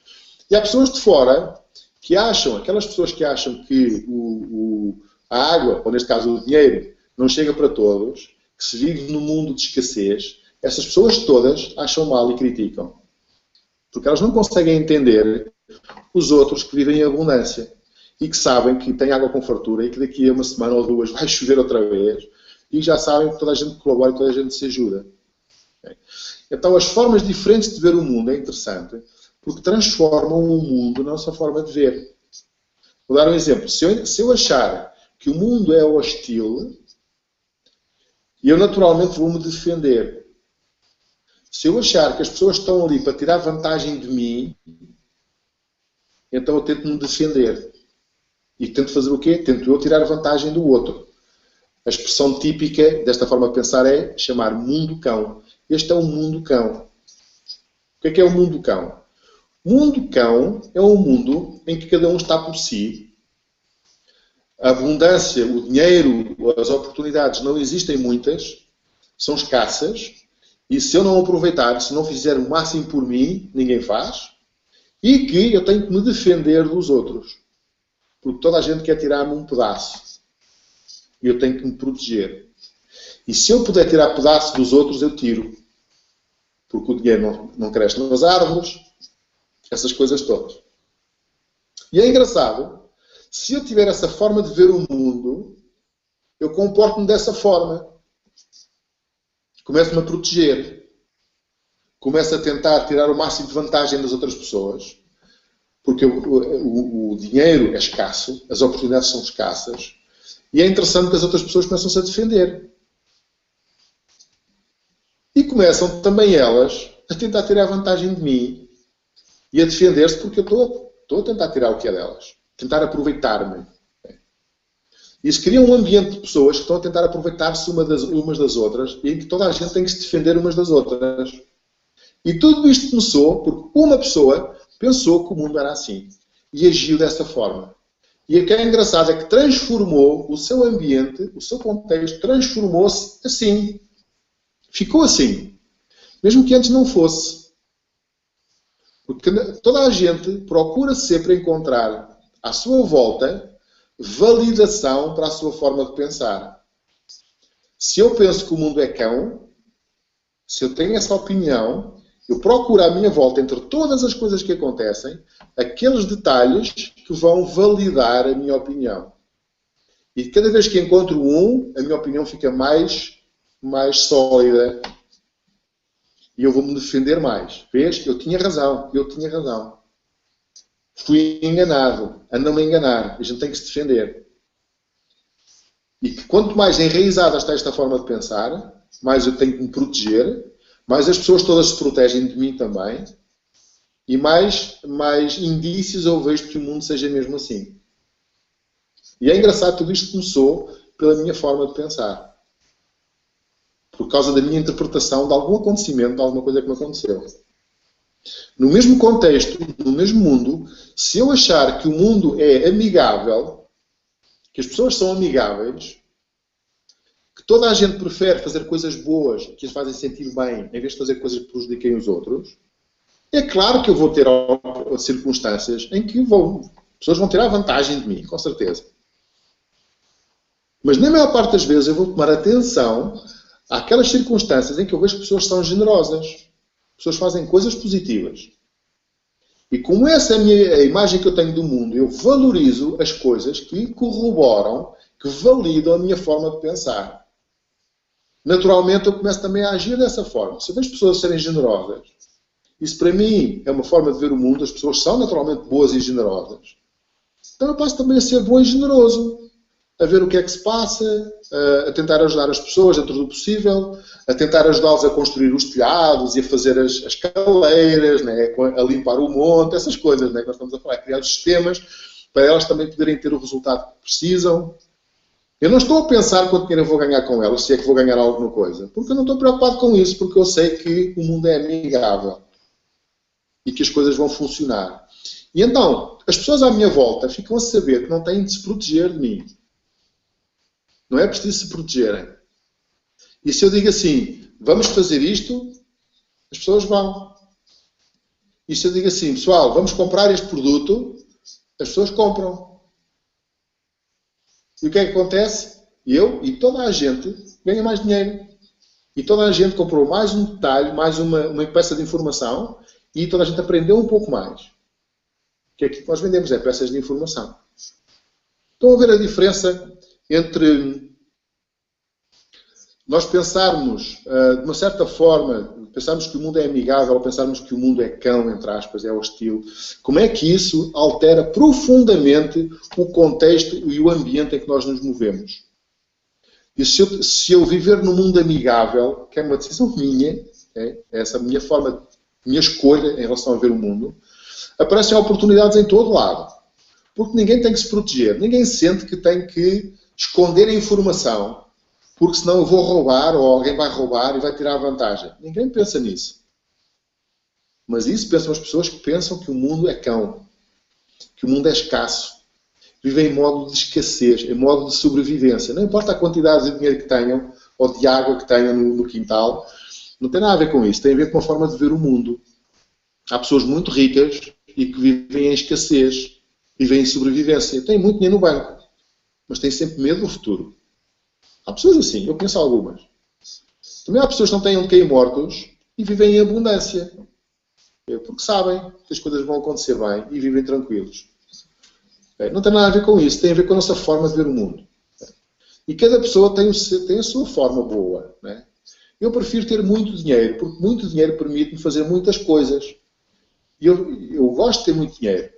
E há pessoas de fora que acham, aquelas pessoas que acham que a água, ou neste caso o dinheiro, não chega para todos, que se vive num mundo de escassez, essas pessoas todas acham mal e criticam. Porque elas não conseguem entender os outros que vivem em abundância e que sabem que têm água com fartura e que daqui a uma semana ou duas vai chover outra vez e já sabem que toda a gente colabora e toda a gente se ajuda. Então as formas diferentes de ver o mundo é interessante porque transformam o mundo na nossa forma de ver. Vou dar um exemplo. Se eu achar que o mundo é hostil, eu naturalmente vou-me defender. Se eu achar que as pessoas estão ali para tirar vantagem de mim, então eu tento me defender. E tento fazer o quê? Tento eu tirar vantagem do outro. A expressão típica desta forma de pensar é chamar mundo cão. Este é o mundo cão. O que é o mundo cão? O mundo cão é um mundo em que cada um está por si. A abundância, o dinheiro, as oportunidades não existem muitas, são escassas. E se eu não aproveitar, se não fizer o máximo por mim, ninguém faz. E que eu tenho que me defender dos outros. Porque toda a gente quer tirar-me um pedaço. E eu tenho que me proteger. E se eu puder tirar pedaço dos outros, eu tiro. Porque o dinheiro não cresce nas árvores. Essas coisas todas. E é engraçado. Se eu tiver essa forma de ver o mundo, eu comporto-me dessa forma. Começo-me a proteger. Começo a tentar tirar o máximo de vantagem das outras pessoas. Porque o dinheiro é escasso, as oportunidades são escassas. E é interessante que as outras pessoas começam-se a defender. E começam também elas a tentar tirar vantagem de mim. E a defender-se porque eu estou a tentar tirar o que é delas. Tentar aproveitar-me. Isso cria um ambiente de pessoas que estão a tentar aproveitar-se umas das outras e em que toda a gente tem que se defender umas das outras. E tudo isto começou porque uma pessoa pensou que o mundo era assim. E agiu dessa forma. E o que é engraçado é que transformou o seu ambiente, o seu contexto, transformou-se assim. Ficou assim. Mesmo que antes não fosse. Porque toda a gente procura sempre encontrar à sua volta validação para a sua forma de pensar. Se eu penso que o mundo é cão, se eu tenho essa opinião, eu procuro à minha volta, entre todas as coisas que acontecem, aqueles detalhes que vão validar a minha opinião. E cada vez que encontro um, a minha opinião fica mais sólida. E eu vou-me defender mais. Vês? Eu tinha razão. Fui enganado. Andam-me a enganar. A gente tem que se defender. E que quanto mais enraizada está esta forma de pensar, mais eu tenho que me proteger, mais as pessoas todas se protegem de mim também, e mais indícios eu vejo que o mundo seja mesmo assim. E é engraçado, tudo isto começou pela minha forma de pensar. Por causa da minha interpretação de algum acontecimento, de alguma coisa que me aconteceu. No mesmo contexto, no mesmo mundo, se eu achar que o mundo é amigável, que as pessoas são amigáveis, que toda a gente prefere fazer coisas boas que as fazem sentir bem, em vez de fazer coisas que prejudiquem os outros, é claro que eu vou ter circunstâncias em que pessoas vão tirar vantagem de mim, com certeza. Mas na maior parte das vezes eu vou tomar atenção àquelas circunstâncias em que eu vejo que pessoas são generosas. Pessoas fazem coisas positivas. E como essa é a imagem que eu tenho do mundo, eu valorizo as coisas que corroboram, que validam a minha forma de pensar. Naturalmente eu começo também a agir dessa forma. Se eu vejo pessoas serem generosas, isso para mim é uma forma de ver o mundo, as pessoas são naturalmente boas e generosas. Então eu passo também a ser bom e generoso. A ver o que é que se passa, a tentar ajudar as pessoas dentro do possível, a tentar ajudá-los a construir os telhados e a fazer as caleiras, né, a limpar o monte, essas coisas, né, que nós estamos a falar, criar os sistemas para elas também poderem ter o resultado que precisam. Eu não estou a pensar quanto dinheiro eu vou ganhar com elas, se é que vou ganhar alguma coisa, porque eu não estou preocupado com isso, porque eu sei que o mundo é amigável e que as coisas vão funcionar. E então, as pessoas à minha volta ficam a saber que não têm de se proteger de mim. Não é preciso se protegerem. E se eu digo assim, vamos fazer isto, as pessoas vão. E se eu digo assim, pessoal, vamos comprar este produto, as pessoas compram. E o que é que acontece? Eu e toda a gente ganha mais dinheiro. E toda a gente comprou mais um detalhe, mais uma peça de informação, e toda a gente aprendeu um pouco mais. que é aquilo que nós vendemos, é peças de informação. Estão a ver a diferença entre nós pensarmos, de uma certa forma, pensarmos que o mundo é amigável, ou pensarmos que o mundo é cão, entre aspas, é hostil. Como é que isso altera profundamente o contexto e o ambiente em que nós nos movemos? E se eu viver num mundo amigável, que é uma decisão minha, essa minha forma, minha escolha em relação a ver o mundo, aparecem oportunidades em todo lado. Porque ninguém tem que se proteger, ninguém sente que tem que esconder a informação, porque senão eu vou roubar, ou alguém vai roubar e vai tirar vantagem. Ninguém pensa nisso. Mas isso pensam as pessoas que pensam que o mundo é cão, que o mundo é escasso. Vivem em modo de escassez, em modo de sobrevivência. Não importa a quantidade de dinheiro que tenham, ou de água que tenham no quintal, não tem nada a ver com isso. Tem a ver com uma forma de ver o mundo. Há pessoas muito ricas e que vivem em escassez, vivem em sobrevivência. Têm muito dinheiro no banco, mas têm sempre medo do futuro. Há pessoas assim, eu conheço algumas. Também há pessoas que não têm onde cair mortos e vivem em abundância. Porque sabem que as coisas vão acontecer bem e vivem tranquilos. Não tem nada a ver com isso, tem a ver com a nossa forma de ver o mundo. E cada pessoa tem a sua forma boa. Eu prefiro ter muito dinheiro, porque muito dinheiro permite-me fazer muitas coisas. E eu gosto de ter muito dinheiro.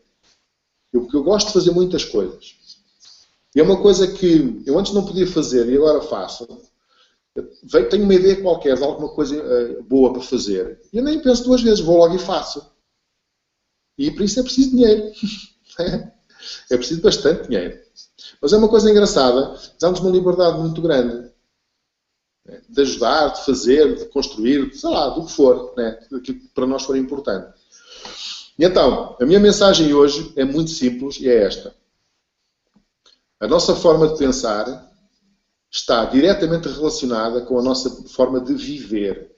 Porque eu gosto de fazer muitas coisas. E é uma coisa que eu antes não podia fazer e agora faço. Tenho uma ideia qualquer de alguma coisa boa para fazer. E eu nem penso duas vezes, vou logo e faço. E para isso é preciso dinheiro. É preciso bastante dinheiro. Mas é uma coisa engraçada, dá-nos uma liberdade muito grande. De ajudar, de fazer, de construir, sei lá, do que for, daquilo que para nós for importante. E então, a minha mensagem hoje é muito simples e é esta. A nossa forma de pensar está diretamente relacionada com a nossa forma de viver.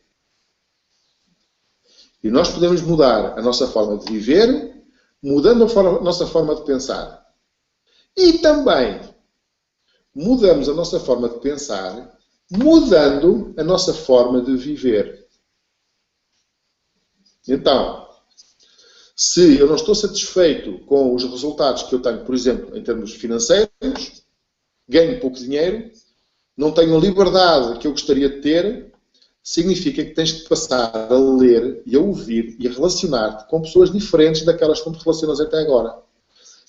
E nós podemos mudar a nossa forma de viver mudando a nossa forma de pensar. E também mudamos a nossa forma de pensar mudando a nossa forma de viver. Então, se eu não estou satisfeito com os resultados que eu tenho, por exemplo, em termos financeiros, ganho pouco dinheiro, não tenho a liberdade que eu gostaria de ter, significa que tens que passar a ler e a ouvir e a relacionar-te com pessoas diferentes daquelas com que te relacionas até agora.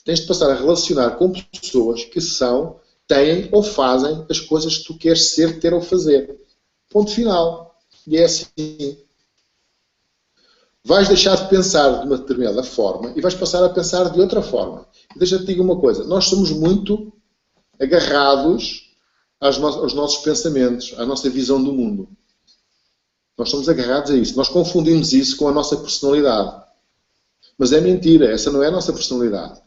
Tens de passar a relacionar com pessoas que são, têm ou fazem as coisas que tu queres ser, ter ou fazer. Ponto final. E é assim. Vais deixar de pensar de uma determinada forma e vais passar a pensar de outra forma. E deixa-te dizer uma coisa. Nós somos muito agarrados aos nossos pensamentos, à nossa visão do mundo. Nós somos agarrados a isso. Nós confundimos isso com a nossa personalidade. Mas é mentira. Essa não é a nossa personalidade.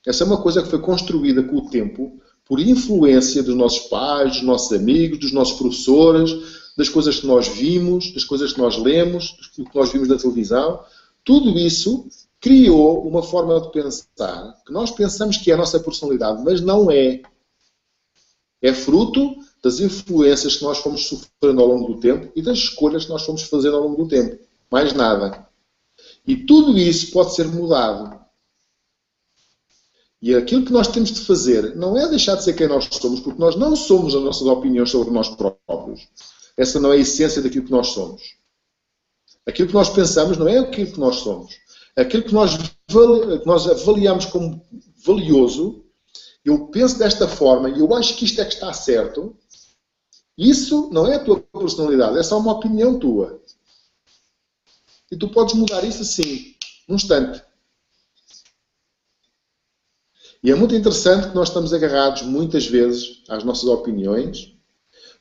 Essa é uma coisa que foi construída com o tempo por influência dos nossos pais, dos nossos amigos, dos nossos professores, das coisas que nós vimos, das coisas que nós lemos, do que nós vimos na televisão. Tudo isso criou uma forma de pensar que nós pensamos que é a nossa personalidade, mas não é. É fruto das influências que nós fomos sofrendo ao longo do tempo e das escolhas que nós fomos fazendo ao longo do tempo. Mais nada. E tudo isso pode ser mudado. E aquilo que nós temos de fazer não é deixar de ser quem nós somos, porque nós não somos as nossas opiniões sobre nós próprios. Essa não é a essência daquilo que nós somos. Aquilo que nós pensamos não é aquilo que nós somos. Aquilo que nós avaliamos como valioso, eu penso desta forma e eu acho que isto é que está certo, isso não é a tua personalidade, é só uma opinião tua. E tu podes mudar isso assim, num instante. E é muito interessante que nós estamos agarrados muitas vezes às nossas opiniões,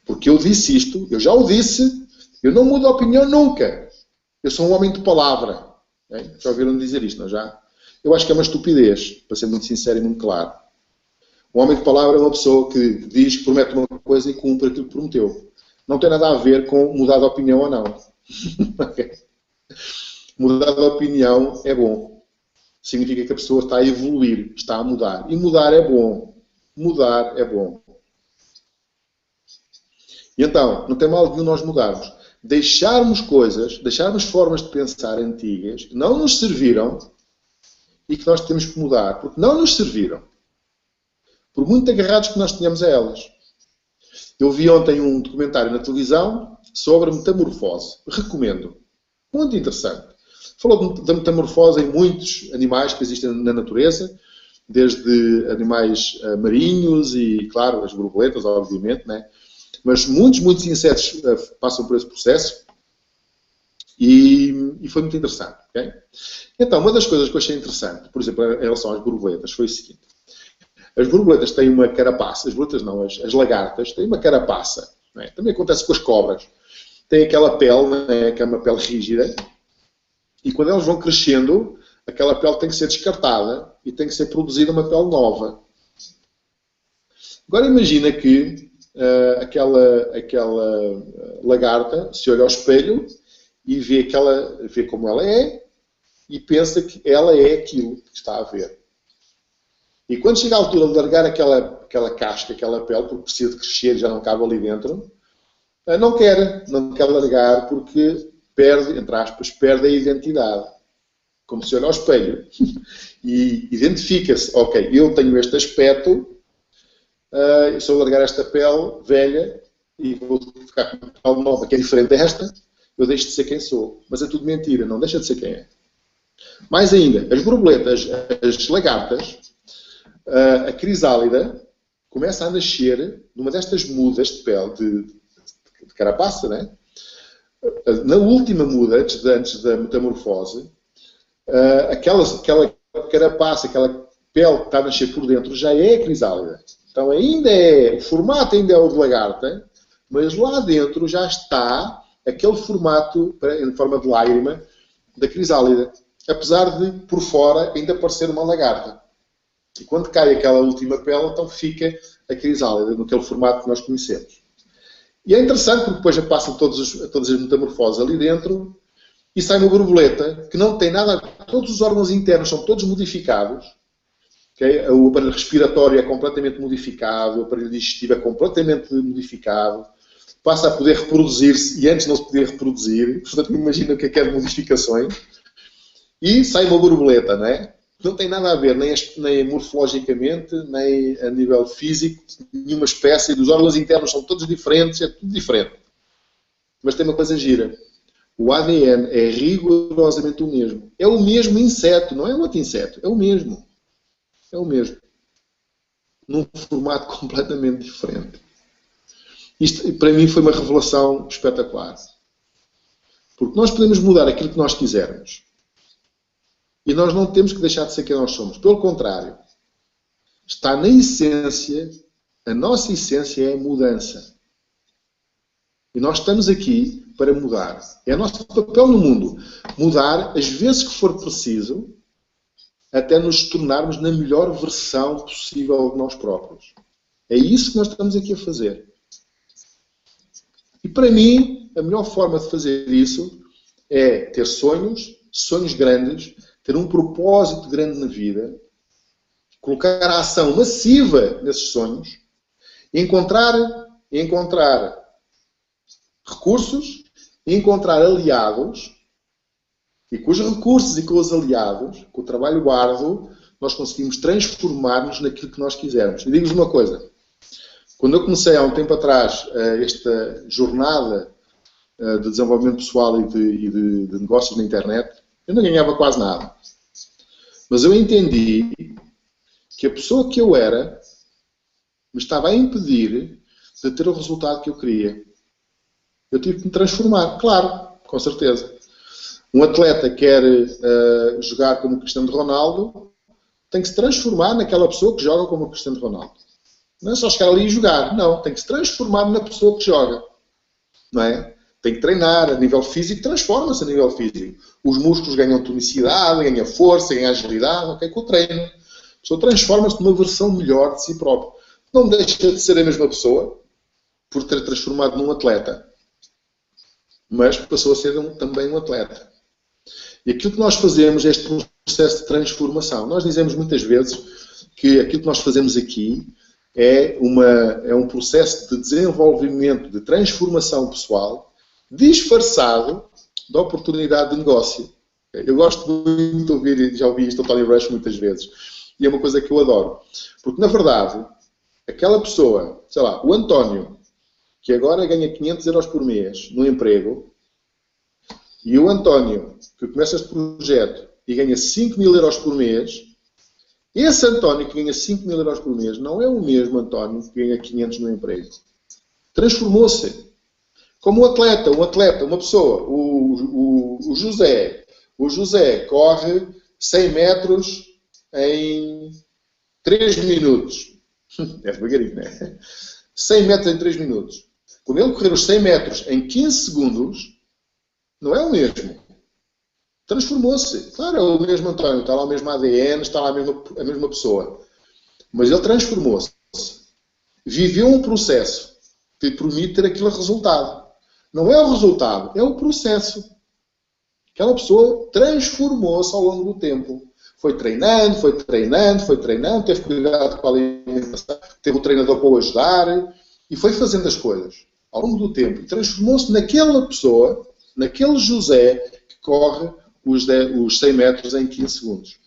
porque eu disse isto, eu já o disse, eu não mudo a opinião nunca. Eu sou um homem de palavra. Já ouviram dizer isto, não já? Eu acho que é uma estupidez, para ser muito sincero e muito claro. Um homem de palavra é uma pessoa que diz, que promete uma coisa e cumpre aquilo que prometeu. Não tem nada a ver com mudar de opinião ou não. Mudar de opinião é bom. Significa que a pessoa está a evoluir, está a mudar. E mudar é bom. Mudar é bom. E então, não tem mal nenhum nós mudarmos. Deixarmos coisas, deixarmos formas de pensar antigas que não nos serviram e que nós temos que mudar, porque não nos serviram. Por muito agarrados que nós tínhamos a elas. Eu vi ontem um documentário na televisão sobre a metamorfose. Recomendo. Muito interessante. Falou da metamorfose em muitos animais que existem na natureza, desde animais marinhos e, claro, as borboletas, obviamente, né? Mas muitos insetos passam por esse processo e foi muito interessante. Okay? Então, uma das coisas que eu achei interessante, por exemplo, em relação às borboletas, foi o seguinte. As borboletas têm uma carapaça, as borboletas não, as lagartas têm uma carapaça. Não é? Também acontece com as cobras. Tem aquela pele, né, que é uma pele rígida, e quando elas vão crescendo, aquela pele tem que ser descartada e tem que ser produzida uma pele nova. Agora imagina que aquela lagarta se olha ao espelho e vê como ela é e pensa que ela é aquilo que está a ver. E quando chega a altura de largar aquela casca, aquela pele, porque precisa de crescer e já não cabe ali dentro, não quer largar porque perde, entre aspas, perde a identidade. Como se olha ao espelho. E identifica-se, ok, eu tenho este aspecto, se eu largar esta pele velha e vou ficar com uma pele nova que é diferente desta, eu deixo de ser quem sou. Mas é tudo mentira, não deixa de ser quem é. Mais ainda, as borboletas, as lagartas, a crisálida começa a nascer numa destas mudas de pele, de carapaça, né? Na última muda, antes da metamorfose, aquela carapaça, aquela pele que está a nascer por dentro, já é a crisálida. Então o formato ainda é o de lagarta, mas lá dentro já está aquele formato, em forma de lágrima, da crisálida. Apesar de, por fora, ainda parecer uma lagarta. E quando cai aquela última pele, então fica a crisálida, naquele formato que nós conhecemos. E é interessante porque depois já passam todas as metamorfoses ali dentro e sai uma borboleta que não tem nada, todos os órgãos internos são todos modificados. Okay? O aparelho respiratório é completamente modificado, o aparelho digestivo é completamente modificado, passa a poder reproduzir-se e antes não se podia reproduzir, portanto imagina o que é de modificações, e sai uma borboleta, não é? Não tem nada a ver, nem morfologicamente, nem a nível físico, nenhuma espécie, dos órgãos internos são todos diferentes, é tudo diferente. Mas tem uma coisa gira. O ADN é rigorosamente o mesmo. É o mesmo inseto, não é um outro inseto, é o mesmo. É o mesmo. Num formato completamente diferente. Isto, para mim, foi uma revelação espetacular. Porque nós podemos mudar aquilo que nós quisermos. E nós não temos que deixar de ser quem nós somos. Pelo contrário. Está na essência, a nossa essência é a mudança. E nós estamos aqui para mudar. É o nosso papel no mundo. Mudar as vezes que for preciso, até nos tornarmos na melhor versão possível de nós próprios. É isso que nós estamos aqui a fazer. E para mim, a melhor forma de fazer isso é ter sonhos grandes, ter um propósito grande na vida, colocar a ação massiva nesses sonhos, e encontrar recursos, e encontrar aliados, e com os recursos e com os aliados, com o trabalho árduo, nós conseguimos transformar-nos naquilo que nós quisermos. E digo-vos uma coisa. Quando eu comecei há um tempo atrás esta jornada de desenvolvimento pessoal e de negócios na internet, eu não ganhava quase nada. Mas eu entendi que a pessoa que eu era me estava a impedir de ter o resultado que eu queria. Eu tive que me transformar, claro, com certeza. Um atleta quer jogar como o Cristiano Ronaldo, tem que se transformar naquela pessoa que joga como o Cristiano Ronaldo. Não é só chegar ali e jogar. Não, tem que se transformar na pessoa que joga. Não é? Tem que treinar a nível físico, transforma-se a nível físico. Os músculos ganham tonicidade, ganham força, ganham agilidade, ok? Com o treino. A pessoa transforma-se numa versão melhor de si própria. Não deixa de ser a mesma pessoa por ter transformado num atleta. Mas passou a ser também um atleta. E aquilo que nós fazemos é este processo de transformação. Nós dizemos muitas vezes que aquilo que nós fazemos aqui é um processo de desenvolvimento, de transformação pessoal, disfarçado da oportunidade de negócio. Eu gosto muito de ouvir, e já ouvi isto ao Tony Rush muitas vezes, e é uma coisa que eu adoro. Porque, na verdade, aquela pessoa, sei lá, o António, que agora ganha 500 euros por mês no emprego, e o António, que começa este projeto e ganha 5 mil euros por mês, esse António que ganha 5 mil euros por mês não é o mesmo António que ganha 500 no emprego. Transformou-se. Como um atleta, uma pessoa, o José. O José corre 100 metros em 3 minutos. É devagarinho, não é? 100 metros em 3 minutos. Quando ele correr os 100 metros em 15 segundos, não é o mesmo. Transformou-se. Claro, é o mesmo António, está lá o mesmo ADN, está lá a mesma pessoa. Mas ele transformou-se. Viveu um processo que lhe permite ter aquele resultado. Não é o resultado, é o processo. Aquela pessoa transformou-se ao longo do tempo. Foi treinando, teve cuidado com a alimentação, teve o treinador para o ajudar e foi fazendo as coisas ao longo do tempo. E transformou-se naquela pessoa, naquele José que corre os 100 metros em 15 segundos.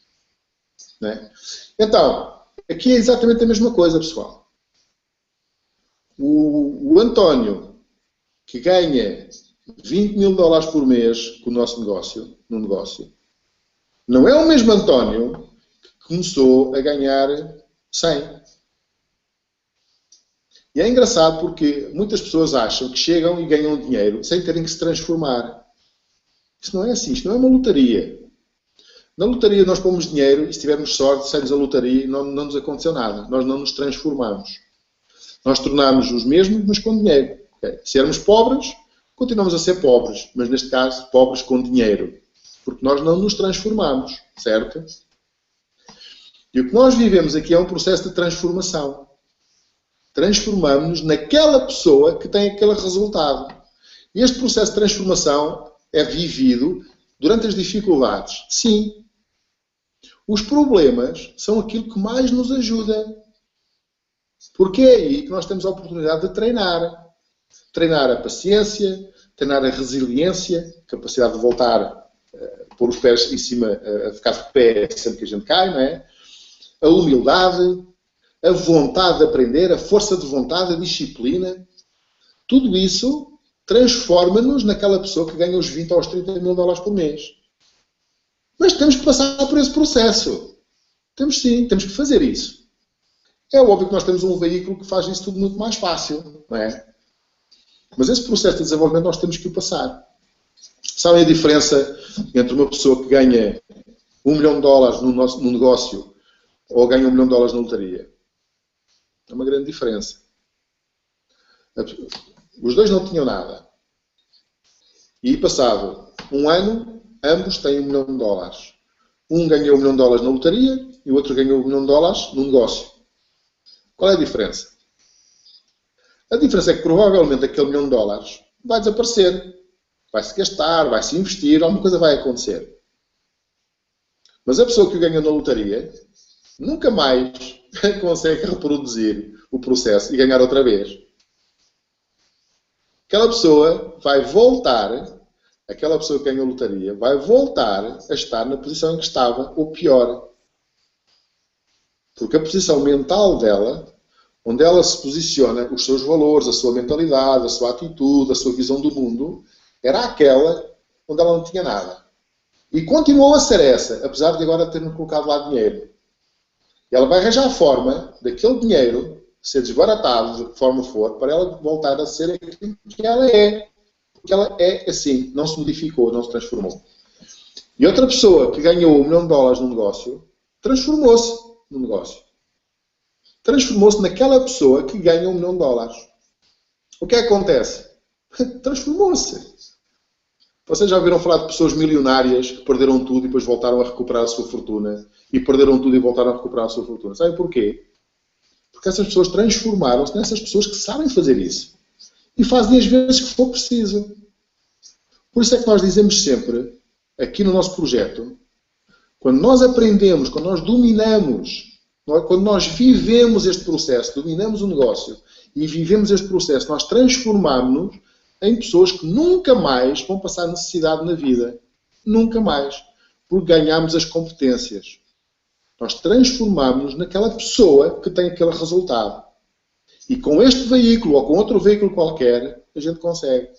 Não é? Então, aqui é exatamente a mesma coisa, pessoal. O António, que ganha 20 mil dólares por mês com o nosso negócio, no negócio, não é o mesmo António que começou a ganhar 100. E é engraçado porque muitas pessoas acham que chegam e ganham dinheiro sem terem que se transformar. Isto não é assim, isto não é uma lotaria. Na lotaria nós pomos dinheiro e se tivermos sorte, saímos a lotaria e não nos aconteceu nada. Nós não nos transformamos. Nós tornamos os mesmos, mas com dinheiro. Okay? Se éramos pobres, continuamos a ser pobres, mas neste caso, pobres com dinheiro. Porque nós não nos transformamos, certo? E o que nós vivemos aqui é um processo de transformação. Transformamos-nos naquela pessoa que tem aquele resultado. E este processo de transformação é vivido durante as dificuldades. Sim. Os problemas são aquilo que mais nos ajuda. Porque é aí que nós temos a oportunidade de treinar. Treinar a paciência, treinar a resiliência, capacidade de voltar a pôr os pés em cima, a ficar de pé sempre que a gente cai, não é? A humildade, a vontade de aprender, a força de vontade, a disciplina. Tudo isso transforma-nos naquela pessoa que ganha os 20 aos 30 mil dólares por mês. Mas temos que passar por esse processo. Temos sim, temos que fazer isso. É óbvio que nós temos um veículo que faz isso tudo muito mais fácil, não é? Mas esse processo de desenvolvimento nós temos que o passar. Sabem a diferença entre uma pessoa que ganha 1 milhão de dólares no negócio ou ganha 1 milhão de dólares na lotaria? É uma grande diferença. Os dois não tinham nada. E passado um ano, ambos têm 1 milhão de dólares. Um ganhou 1 milhão de dólares na lotaria e o outro ganhou 1 milhão de dólares no negócio. Qual é a diferença? A diferença é que provavelmente aquele 1 milhão de dólares vai desaparecer. Vai-se gastar, vai-se investir, alguma coisa vai acontecer. Mas a pessoa que o ganhou na lotaria nunca mais consegue reproduzir o processo e ganhar outra vez. Aquela pessoa vai voltar, aquela pessoa que ganhou a lotaria, vai voltar a estar na posição em que estava, ou pior. Porque a posição mental dela, onde ela se posiciona, os seus valores, a sua mentalidade, a sua atitude, a sua visão do mundo, era aquela onde ela não tinha nada. E continuou a ser essa, apesar de agora ter colocado lá dinheiro. E ela vai arranjar a forma daquele dinheiro ser desbaratado, de que forma for, para ela voltar a ser aquilo que ela é. Porque ela é assim, não se modificou, não se transformou. E outra pessoa que ganhou 1 milhão de dólares no negócio, transformou-se no negócio. Transformou-se naquela pessoa que ganha 1 milhão de dólares. O que é que acontece? Transformou-se. Vocês já ouviram falar de pessoas milionárias que perderam tudo e depois voltaram a recuperar a sua fortuna? E perderam tudo e voltaram a recuperar a sua fortuna. Sabem porquê? Porque essas pessoas transformaram-se nessas pessoas que sabem fazer isso. E fazem as vezes que for preciso. Por isso é que nós dizemos sempre, aqui no nosso projeto, quando nós aprendemos, quando nós dominamos, quando nós vivemos este processo, dominamos o negócio e vivemos este processo, nós transformamos-nos em pessoas que nunca mais vão passar necessidade na vida. Nunca mais. porque ganhamos as competências. Nós transformamos-nos naquela pessoa que tem aquele resultado. E com este veículo ou com outro veículo qualquer, a gente consegue.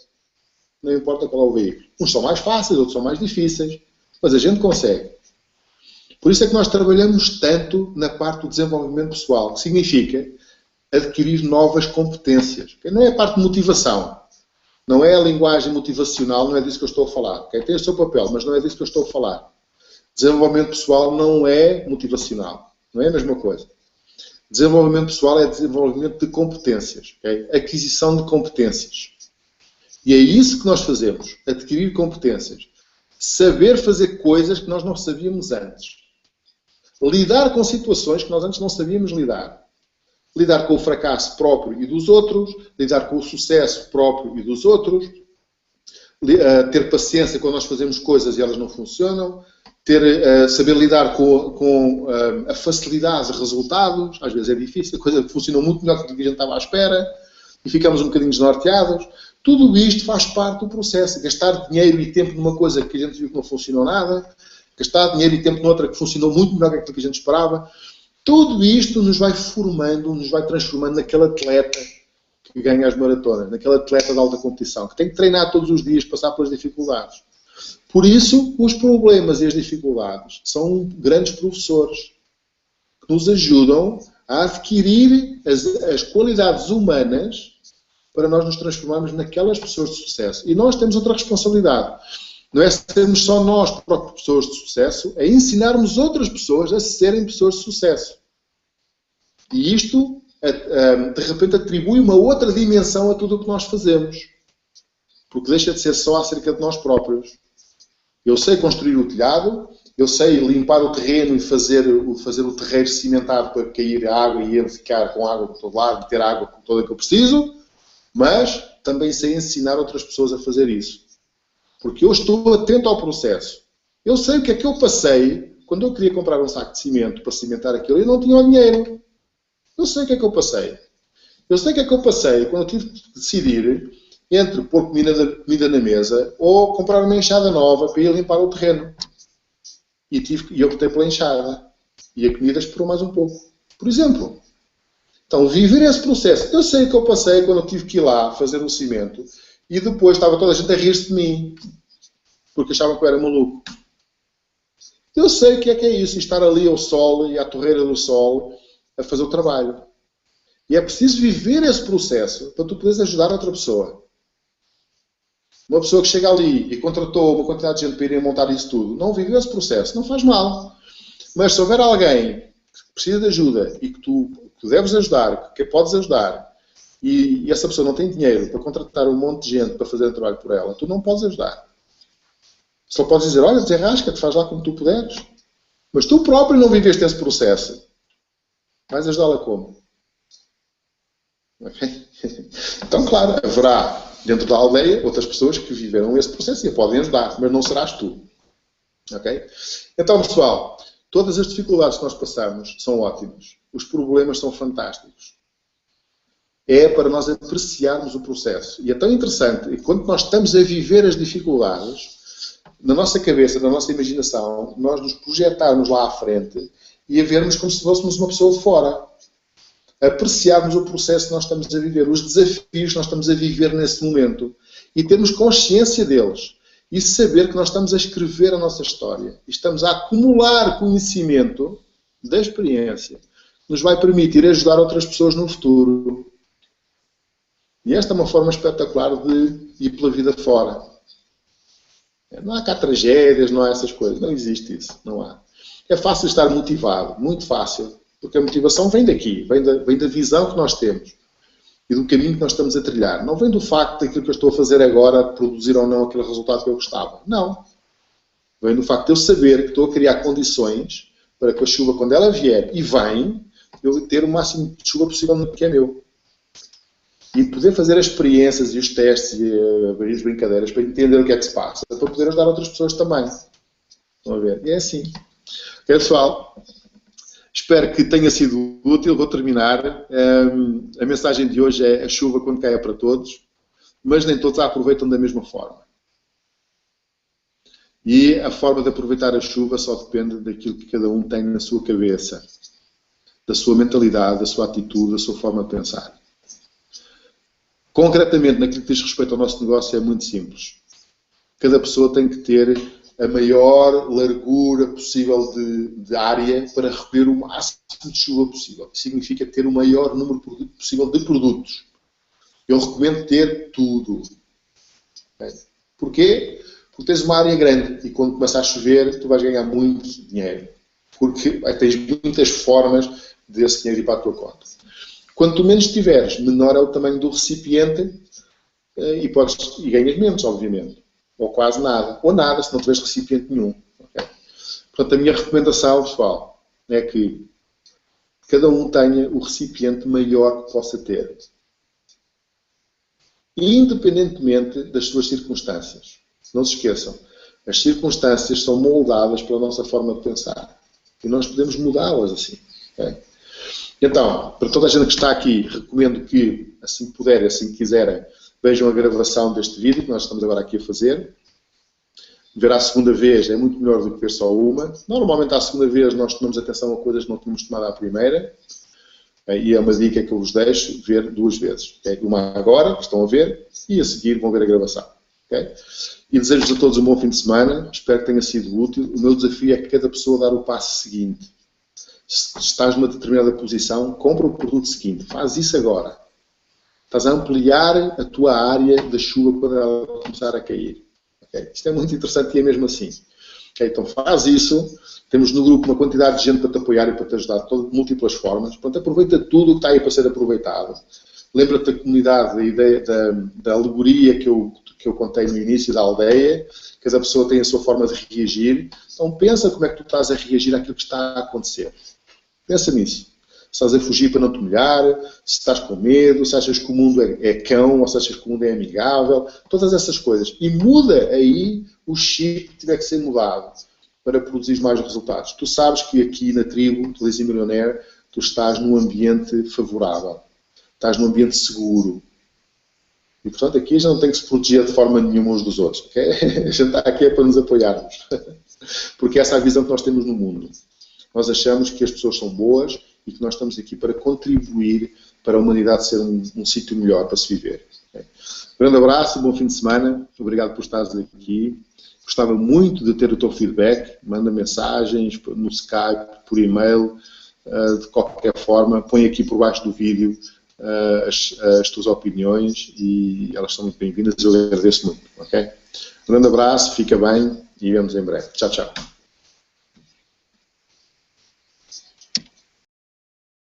Não importa qual é o veículo. Uns são mais fáceis, outros são mais difíceis, mas a gente consegue. Por isso é que nós trabalhamos tanto na parte do desenvolvimento pessoal, que significa adquirir novas competências. Não é a parte de motivação. Não é a linguagem motivacional, não é disso que eu estou a falar. Tem o seu papel, mas não é disso que eu estou a falar. Desenvolvimento pessoal não é motivacional. Não é a mesma coisa. Desenvolvimento pessoal é desenvolvimento de competências. Okay? Aquisição de competências. E é isso que nós fazemos. Adquirir competências. Saber fazer coisas que nós não sabíamos antes. Lidar com situações que nós antes não sabíamos lidar. Lidar com o fracasso próprio e dos outros. Lidar com o sucesso próprio e dos outros. Ter paciência quando nós fazemos coisas e elas não funcionam. Saber lidar com a facilidade de resultados. Às vezes é difícil. A coisa funciona muito melhor do que a gente estava à espera. E ficamos um bocadinho desnorteados. Tudo isto faz parte do processo. Gastar dinheiro e tempo numa coisa que a gente viu que não funcionou nada. Gastar dinheiro e tempo noutra que funcionou muito melhor que aquilo que a gente esperava. Tudo isto nos vai formando, nos vai transformando naquele atleta que ganha as maratonas. Naquele atleta de alta competição. Que tem que treinar todos os dias, passar pelas dificuldades. Por isso, os problemas e as dificuldades são grandes professores. Que nos ajudam a adquirir as qualidades humanas para nós nos transformarmos naquelas pessoas de sucesso. E nós temos outra responsabilidade. Não é sermos só nós próprios pessoas de sucesso, é ensinarmos outras pessoas a serem pessoas de sucesso. E isto, de repente, atribui uma outra dimensão a tudo o que nós fazemos. Porque deixa de ser só acerca de nós próprios. Eu sei construir o telhado, eu sei limpar o terreno e fazer o terreiro cimentado para cair a água e eu ficar com água por todo lado, ter água toda que eu preciso, mas também sei ensinar outras pessoas a fazer isso. Porque eu estou atento ao processo. Eu sei o que é que eu passei quando eu queria comprar um saco de cimento para cimentar aquilo e não tinha o dinheiro. Eu sei o que é que eu passei. Eu sei o que é que eu passei quando eu tive que decidir entre pôr comida na mesa ou comprar uma enxada nova para ir limpar o terreno. E eu optei pela enxada. E a comida esperou mais um pouco. Por exemplo. Então, viver esse processo. Eu sei o que eu passei quando eu tive que ir lá fazer o cimento e depois estava toda a gente a rir-se de mim. Porque achavam que eu era maluco. Eu sei o que é isso. Estar ali ao sol e à torreira do sol a fazer o trabalho. E é preciso viver esse processo para tu poderes ajudar outra pessoa. Uma pessoa que chega ali e contratou uma quantidade de gente para irem montar isso tudo, não viveu esse processo, não faz mal. Mas se houver alguém que precisa de ajuda e que tu deves ajudar, que podes ajudar, e essa pessoa não tem dinheiro para contratar um monte de gente para fazer o trabalho por ela, tu não podes ajudar. Só podes dizer, olha, desenrasca-te, faz lá como tu puderes. Mas tu próprio não viveste esse processo. Vais ajudá-la como? Okay? Então, claro, haverá dentro da aldeia outras pessoas que viveram esse processo e a podem ajudar, mas não serás tu. Ok? Então, pessoal, todas as dificuldades que nós passamos são ótimas. Os problemas são fantásticos. É para nós apreciarmos o processo. E é tão interessante, e quando nós estamos a viver as dificuldades, na nossa cabeça, na nossa imaginação, nós nos projetarmos lá à frente e a vermos como se fôssemos uma pessoa de fora. Apreciarmos o processo que nós estamos a viver, os desafios que nós estamos a viver nesse momento e termos consciência deles e saber que nós estamos a escrever a nossa história e estamos a acumular conhecimento da experiência que nos vai permitir ajudar outras pessoas no futuro. E esta é uma forma espetacular de ir pela vida fora. Não há cá tragédias, não há essas coisas, não existe isso, não há. É fácil estar motivado, muito fácil. Porque a motivação vem daqui, vem da visão que nós temos e do caminho que nós estamos a trilhar. Não vem do facto daquilo que eu estou a fazer agora, produzir ou não aquele resultado que eu gostava. Não. Vem do facto de eu saber que estou a criar condições para que a chuva, quando ela vier e vem, eu ter o máximo de chuva possível no que é meu. E poder fazer as experiências e os testes e as brincadeiras para entender o que é que se passa, para poder ajudar outras pessoas também. Estão a ver? E é assim. Ok, pessoal? Espero que tenha sido útil. Vou terminar. A mensagem de hoje é a chuva quando caia para todos, mas nem todos a aproveitam da mesma forma. E a forma de aproveitar a chuva só depende daquilo que cada um tem na sua cabeça, da sua mentalidade, da sua atitude, da sua forma de pensar. Concretamente, naquilo que diz respeito ao nosso negócio, é muito simples. Cada pessoa tem que ter a maior largura possível de área para recolher o máximo de chuva possível. Isso significa ter o maior número possível de produtos. Eu recomendo ter tudo. Porquê? Porque tens uma área grande e quando começa a chover tu vais ganhar muito dinheiro. Porque tens muitas formas desse dinheiro ir para a tua conta. Quanto menos tiveres, menor é o tamanho do recipiente e ganhas menos, obviamente. Ou quase nada. Ou nada, se não tiveres recipiente nenhum. Okay? Portanto, a minha recomendação, pessoal, é que cada um tenha o recipiente maior que possa ter. Independentemente das suas circunstâncias. Não se esqueçam, as circunstâncias são moldadas pela nossa forma de pensar. E nós podemos mudá-las assim. Okay? Então, para toda a gente que está aqui, recomendo que, assim que puderem, assim que quiserem, vejam a gravação deste vídeo que nós estamos agora aqui a fazer. Ver à segunda vez é muito melhor do que ver só uma. Normalmente, à segunda vez, nós tomamos atenção a coisas que não tínhamos tomado à primeira. E é uma dica que eu vos deixo, ver 2 vezes. Okay? Uma agora, que estão a ver, e a seguir vão ver a gravação. Okay? E desejo-vos a todos um bom fim de semana. Espero que tenha sido útil. O meu desafio é que cada pessoa dar o passo seguinte. Se estás numa determinada posição, compra o produto seguinte. Faz isso agora. Estás a ampliar a tua área da chuva quando ela começar a cair. Okay? Isto é muito interessante e é mesmo assim. Okay? Então faz isso. Temos no grupo uma quantidade de gente para te apoiar e para te ajudar de múltiplas formas. Portanto, aproveita tudo o que está aí para ser aproveitado. Lembra-te da comunidade, da ideia, da alegoria que eu contei no início da aldeia, que cada pessoa tem a sua forma de reagir. Então pensa como é que tu estás a reagir àquilo que está a acontecer. Pensa nisso. Se estás a fugir para não te molhar, se estás com medo, se achas que o mundo é cão, ou se achas que o mundo é amigável, todas essas coisas. E muda aí o chip que tiver que ser mudado para produzir mais resultados. Tu sabes que aqui na tribo, do Lazy Millionaire, tu estás num ambiente favorável. Estás num ambiente seguro. E, portanto, aqui a gente não tem que se proteger de forma nenhuma uns dos outros. Okay? A gente está aqui para nos apoiarmos. Porque essa é a visão que nós temos no mundo. Nós achamos que as pessoas são boas e que nós estamos aqui para contribuir para a humanidade ser um sítio melhor para se viver. Okay? Um grande abraço, bom fim de semana. Obrigado por estares aqui. Gostava muito de ter o teu feedback. Manda mensagens no Skype, por e-mail, de qualquer forma. Põe aqui por baixo do vídeo as tuas opiniões e elas são muito bem-vindas. Eu agradeço muito. Okay? Um grande abraço, fica bem e vemos em breve. Tchau, tchau.